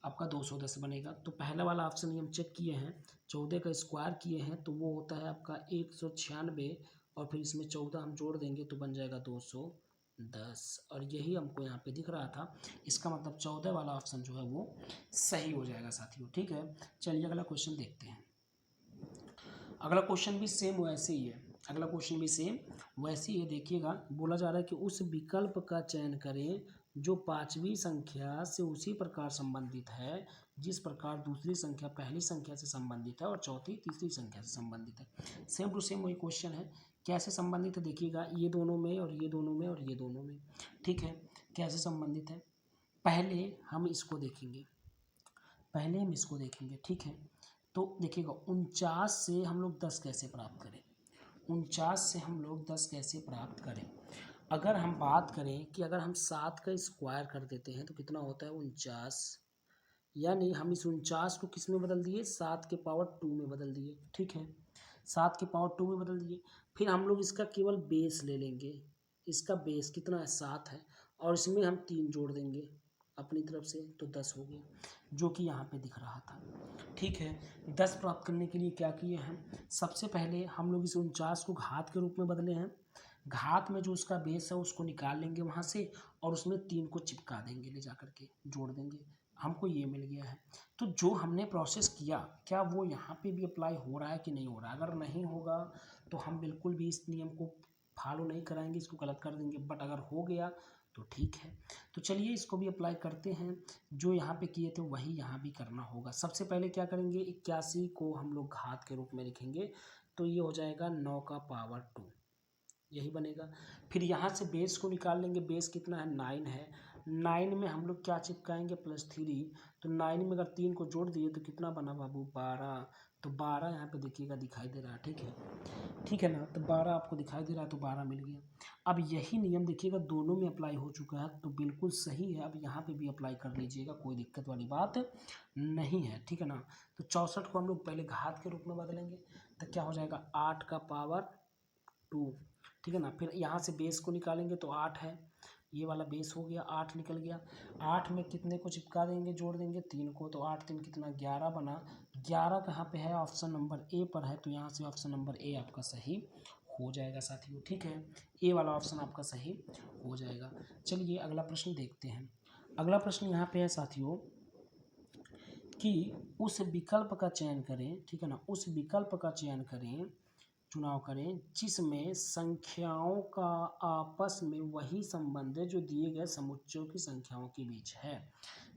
आपका 210 बनेगा। तो पहला वाला ऑप्शन हम चेक किए हैं, 14 का स्क्वायर किए हैं, तो वो होता है आपका 196, और फिर इसमें 14 हम जोड़ देंगे तो बन जाएगा 210, और यही हमको यहाँ पे दिख रहा था। इसका मतलब 14 वाला ऑप्शन जो है वो सही हो जाएगा साथियों। ठीक है, चलिए अगला क्वेश्चन देखते हैं। अगला क्वेश्चन भी सेम वैसे ही है, अगला क्वेश्चन भी सेम वैसे ही है। देखिएगा, बोला जा रहा है कि उस विकल्प का चयन करें जो पांचवी संख्या से उसी प्रकार संबंधित है जिस प्रकार दूसरी संख्या पहली संख्या से संबंधित है और चौथी तीसरी संख्या से संबंधित है। सेम टू सेम वही क्वेश्चन है। कैसे संबंधित है, देखिएगा, ये दोनों में और ये दोनों में और ये दोनों में। ठीक है, कैसे संबंधित है, पहले हम इसको देखेंगे, पहले हम इसको देखेंगे। ठीक है, तो देखिएगा 49 से हम लोग 10 कैसे प्राप्त करें, 49 से हम लोग 10 कैसे प्राप्त करें। अगर हम बात करें कि अगर हम 7 का स्क्वायर कर देते हैं तो कितना होता है 49, यानी हम इस 49 को किस में बदल दिए, 7 के पावर 2 में बदल दिए। ठीक है, 7 के पावर 2 में बदल दिए। फिर हम लोग इसका केवल बेस ले लेंगे, इसका बेस कितना है 7 है, और इसमें हम 3 जोड़ देंगे अपनी तरफ से तो 10 हो गया, जो कि यहाँ पे दिख रहा था। ठीक है, 10 प्राप्त करने के लिए क्या किए हैं, सबसे पहले हम लोग इस 49 को घात के रूप में बदले हैं। घात में जो उसका बेस है उसको निकाल लेंगे वहाँ से, और उसमें 3 को चिपका देंगे, ले जा करके जोड़ देंगे, हमको ये मिल गया है। तो जो हमने प्रोसेस किया, क्या वो यहाँ पे भी अप्लाई हो रहा है कि नहीं हो रहा है। अगर नहीं होगा तो हम बिल्कुल भी इस नियम को फॉलो नहीं कराएंगे, इसको गलत कर देंगे, बट अगर हो गया तो ठीक है। तो चलिए इसको भी अप्लाई करते हैं, जो यहाँ पे किए थे वही यहाँ भी करना होगा। सबसे पहले क्या करेंगे, 81 को हम लोग घात के रूप में लिखेंगे, तो ये हो जाएगा 9 का पावर 2, यही बनेगा। फिर यहाँ से बेस को निकाल लेंगे, बेस कितना है 9 है, 9 में हम लोग क्या चिपकाएंगे +3, तो 9 में अगर 3 को जोड़ दिए तो कितना बना बाबू 12, तो 12 यहाँ पे देखिएगा दिखाई दे रहा है, ठीक है ना। तो 12 आपको दिखाई दे रहा है तो 12 मिल गया। अब यही नियम देखिएगा दोनों में अप्लाई हो चुका है तो बिल्कुल सही है। अब यहाँ पे भी अप्लाई कर लीजिएगा, कोई दिक्कत वाली बात नहीं है, ठीक है ना। तो 64 को हम लोग पहले घात के रूप में बदलेंगे तो क्या हो जाएगा 8 का पावर 2, ठीक है ना। फिर यहाँ से बेस को निकालेंगे तो 8 है, ये वाला बेस हो गया, 8 निकल गया। 8 में कितने को चिपका देंगे, जोड़ देंगे 3 को, तो 8 3 कितना 11 बना। 11 कहाँ पे है, ऑप्शन नंबर ए पर है, तो यहाँ से ऑप्शन नंबर ए आपका सही हो जाएगा साथियों, ठीक है। ए वाला ऑप्शन आपका सही हो जाएगा। चलिए अगला प्रश्न देखते हैं। अगला प्रश्न यहाँ पे है साथियों कि उस विकल्प का चयन करें, ठीक है ना, उस विकल्प का चयन करें, चुनाव करें जिसमें संख्याओं का आपस में वही संबंध है जो दिए गए समुच्चयों की संख्याओं के बीच है।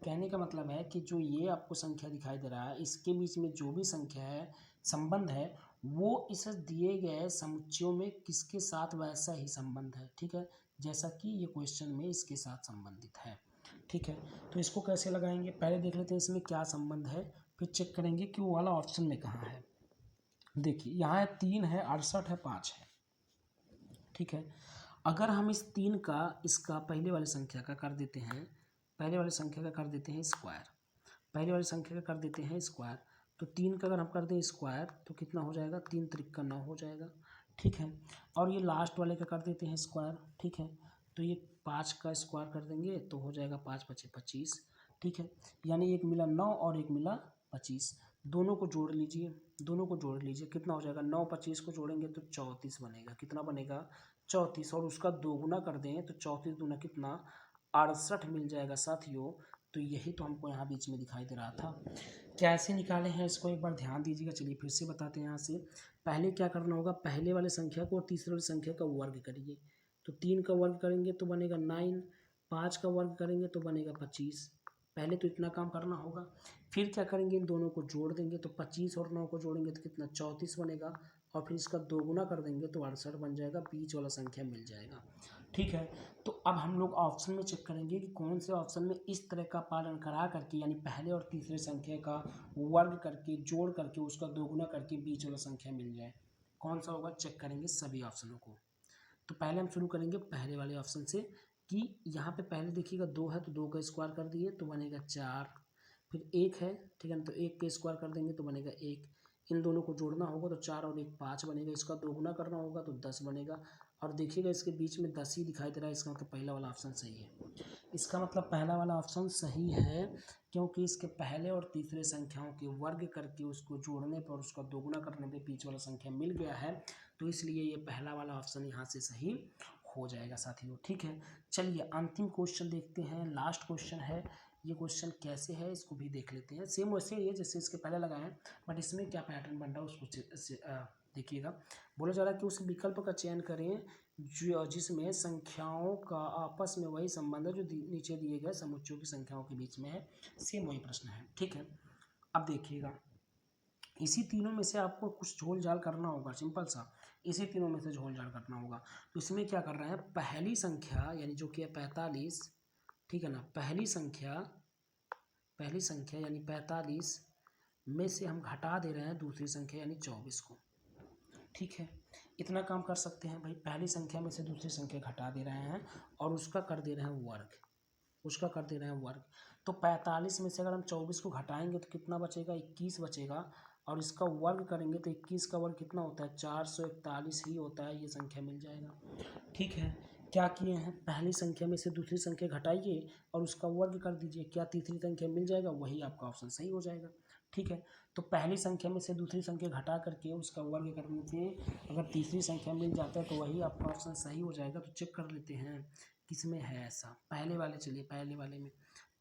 कहने का मतलब है कि जो ये आपको संख्या दिखाई दे रहा है इसके बीच में जो भी संख्या है, संबंध है, वो इस दिए गए समुच्चयों में किसके साथ वैसा ही संबंध है, ठीक है, जैसा कि ये क्वेश्चन में इसके साथ संबंधित है, ठीक है। तो इसको कैसे लगाएंगे, पहले देख लेते हैं इसमें क्या संबंध है, फिर चेक करेंगे कि वो वाला ऑप्शन में कहाँ है। देखिए यहाँ है 3 है, 68 है, 5 है, ठीक है। अगर हम इस 3 का इसका पहले वाली संख्या का कर देते हैं, पहले वाली संख्या का कर देते हैं स्क्वायर, पहले वाली संख्या का कर देते हैं स्क्वायर, तो 3 का अगर हम कर दें स्क्वायर तो कितना हो जाएगा, 3 त्रिक का 9 हो जाएगा, ठीक है। और ये लास्ट वाले का कर देते हैं स्क्वायर, ठीक है, तो ये 5 का स्क्वायर कर देंगे तो हो जाएगा 5 पचे 25, ठीक है। यानी एक मिला 9 और एक मिला 25, दोनों को जोड़ लीजिए, दोनों को जोड़ लीजिए, कितना हो जाएगा 9 25 को जोड़ेंगे तो 34 बनेगा, कितना बनेगा 34, और उसका दोगुना कर दें तो 34 दूना कितना 68 मिल जाएगा साथियों। तो यही तो हमको यहाँ बीच में दिखाई दे रहा था। कैसे निकाले हैं इसको एक बार ध्यान दीजिएगा। चलिए फिर से बताते हैं। यहाँ से पहले क्या करना होगा, पहले वाले संख्या को और तीसरे वाली संख्या का वर्ग करिए, तो 3 का वर्ग करेंगे तो बनेगा 9, 5 का वर्ग करेंगे तो बनेगा 25, पहले तो इतना काम करना होगा। फिर क्या करेंगे, इन दोनों को जोड़ देंगे तो 25 और 9 को जोड़ेंगे तो कितना 34 बनेगा, और फिर इसका दोगुना कर देंगे तो 68 बन जाएगा, बीच वाला संख्या मिल जाएगा, ठीक है। तो अब हम लोग ऑप्शन में चेक करेंगे कि कौन से ऑप्शन में इस तरह का पालन करा करके, यानी पहले और तीसरे संख्या का वर्ग करके जोड़ करके उसका दोगुना करके बीच वाला संख्या मिल जाए, कौन सा होगा, चेक करेंगे सभी ऑप्शनों को। तो पहले हम शुरू करेंगे पहले वाले ऑप्शन से कि यहाँ पे पहले देखिएगा 2 है तो 2 का स्क्वायर कर दिए तो बनेगा 4, फिर 1 है, ठीक है ना, तो 1 का स्क्वायर कर देंगे तो बनेगा 1, इन दोनों को जोड़ना होगा तो 4 और 1 5 बनेगा, इसका दोगुना करना होगा तो 10 बनेगा, और देखिएगा इसके बीच में 10 ही दिखाई दे रहा है, इसका मतलब पहला वाला ऑप्शन सही है। इसका मतलब पहला वाला ऑप्शन सही है क्योंकि इसके पहले और तीसरे संख्याओं के वर्ग करके उसको जोड़ने पर उसका दोगुना करने पर बीच वाला संख्या मिल गया है, तो इसलिए ये पहला वाला ऑप्शन यहाँ से सही हो जाएगा साथियों, ठीक है। चलिए अंतिम क्वेश्चन देखते हैं, लास्ट क्वेश्चन है। ये क्वेश्चन कैसे है इसको भी देख लेते हैं। सेम वैसे ही है जैसे इसके पहले लगाए हैं, बट इसमें क्या पैटर्न बन रहा है उसको देखिएगा। बोला जा रहा है कि उस विकल्प का चयन करें जो जिसमें संख्याओं का आपस में वही संबंध है जो नीचे दिए गए समुच्चयों की संख्याओं के बीच में है। सेम वही प्रश्न है, ठीक है। अब देखिएगा इसी तीनों में से आपको कुछ झोल झाल करना होगा, सिंपल सा, इसी तीनों में से झोल झाल करना होगा। तो इसमें क्या कर रहे हैं, पहली संख्या यानी जो कि है 45, ठीक है ना, पहली संख्या यानी 45 में से हम घटा दे रहे हैं दूसरी संख्या यानी 24 को, ठीक है। इतना काम कर सकते हैं भाई, पहली संख्या में से दूसरी संख्या घटा दे रहे हैं और उसका कर दे रहे हैं वर्ग, उसका कर दे रहे हैं वर्ग। तो 45 में से अगर हम 24 को घटाएंगे तो कितना बचेगा, 21 बचेगा, और इसका वर्ग करेंगे तो 21 का वर्ग कितना होता है, 441 ही होता है, ये संख्या मिल जाएगा, ठीक है। क्या किए हैं, पहली संख्या में से दूसरी संख्या घटाइए और उसका वर्ग कर दीजिए, क्या तीसरी संख्या मिल जाएगा, वही आपका ऑप्शन सही हो जाएगा, ठीक है। तो पहली संख्या में से दूसरी संख्या घटा करके उसका वर्ग करने से अगर तीसरी संख्या मिल जाता है तो वही आपका ऑप्शन सही हो जाएगा। तो चेक कर लेते हैं किसमें है ऐसा, पहले वाले, चलिए पहले वाले में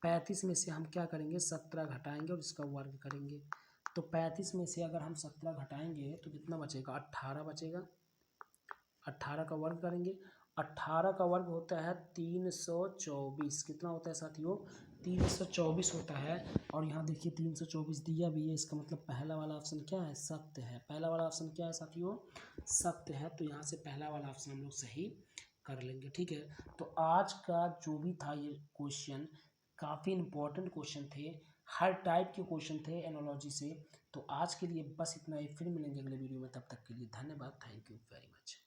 35 में से हम क्या करेंगे, 17 घटाएंगे और इसका वर्ग करेंगे। तो 35 में से अगर हम 17 घटाएंगे तो कितना बचेगा, 18 बचेगा, 18 का वर्ग करेंगे, 18 का वर्ग होता है 324, कितना होता है साथियों, 324 होता है। और यहाँ देखिए 324 दिया भी है, इसका मतलब पहला वाला ऑप्शन क्या है, सत्य है, पहला वाला ऑप्शन क्या है साथियों, सत्य है। तो यहाँ से पहला वाला ऑप्शन हम लोग सही कर लेंगे, ठीक है। तो आज का जो भी था ये क्वेश्चन काफ़ी इंपॉर्टेंट क्वेश्चन थे, हर टाइप के क्वेश्चन थे एनालॉजी से। तो आज के लिए बस इतना ही, फिर मिलेंगे अगले वीडियो में, तब तक के लिए धन्यवाद। Thank you very much.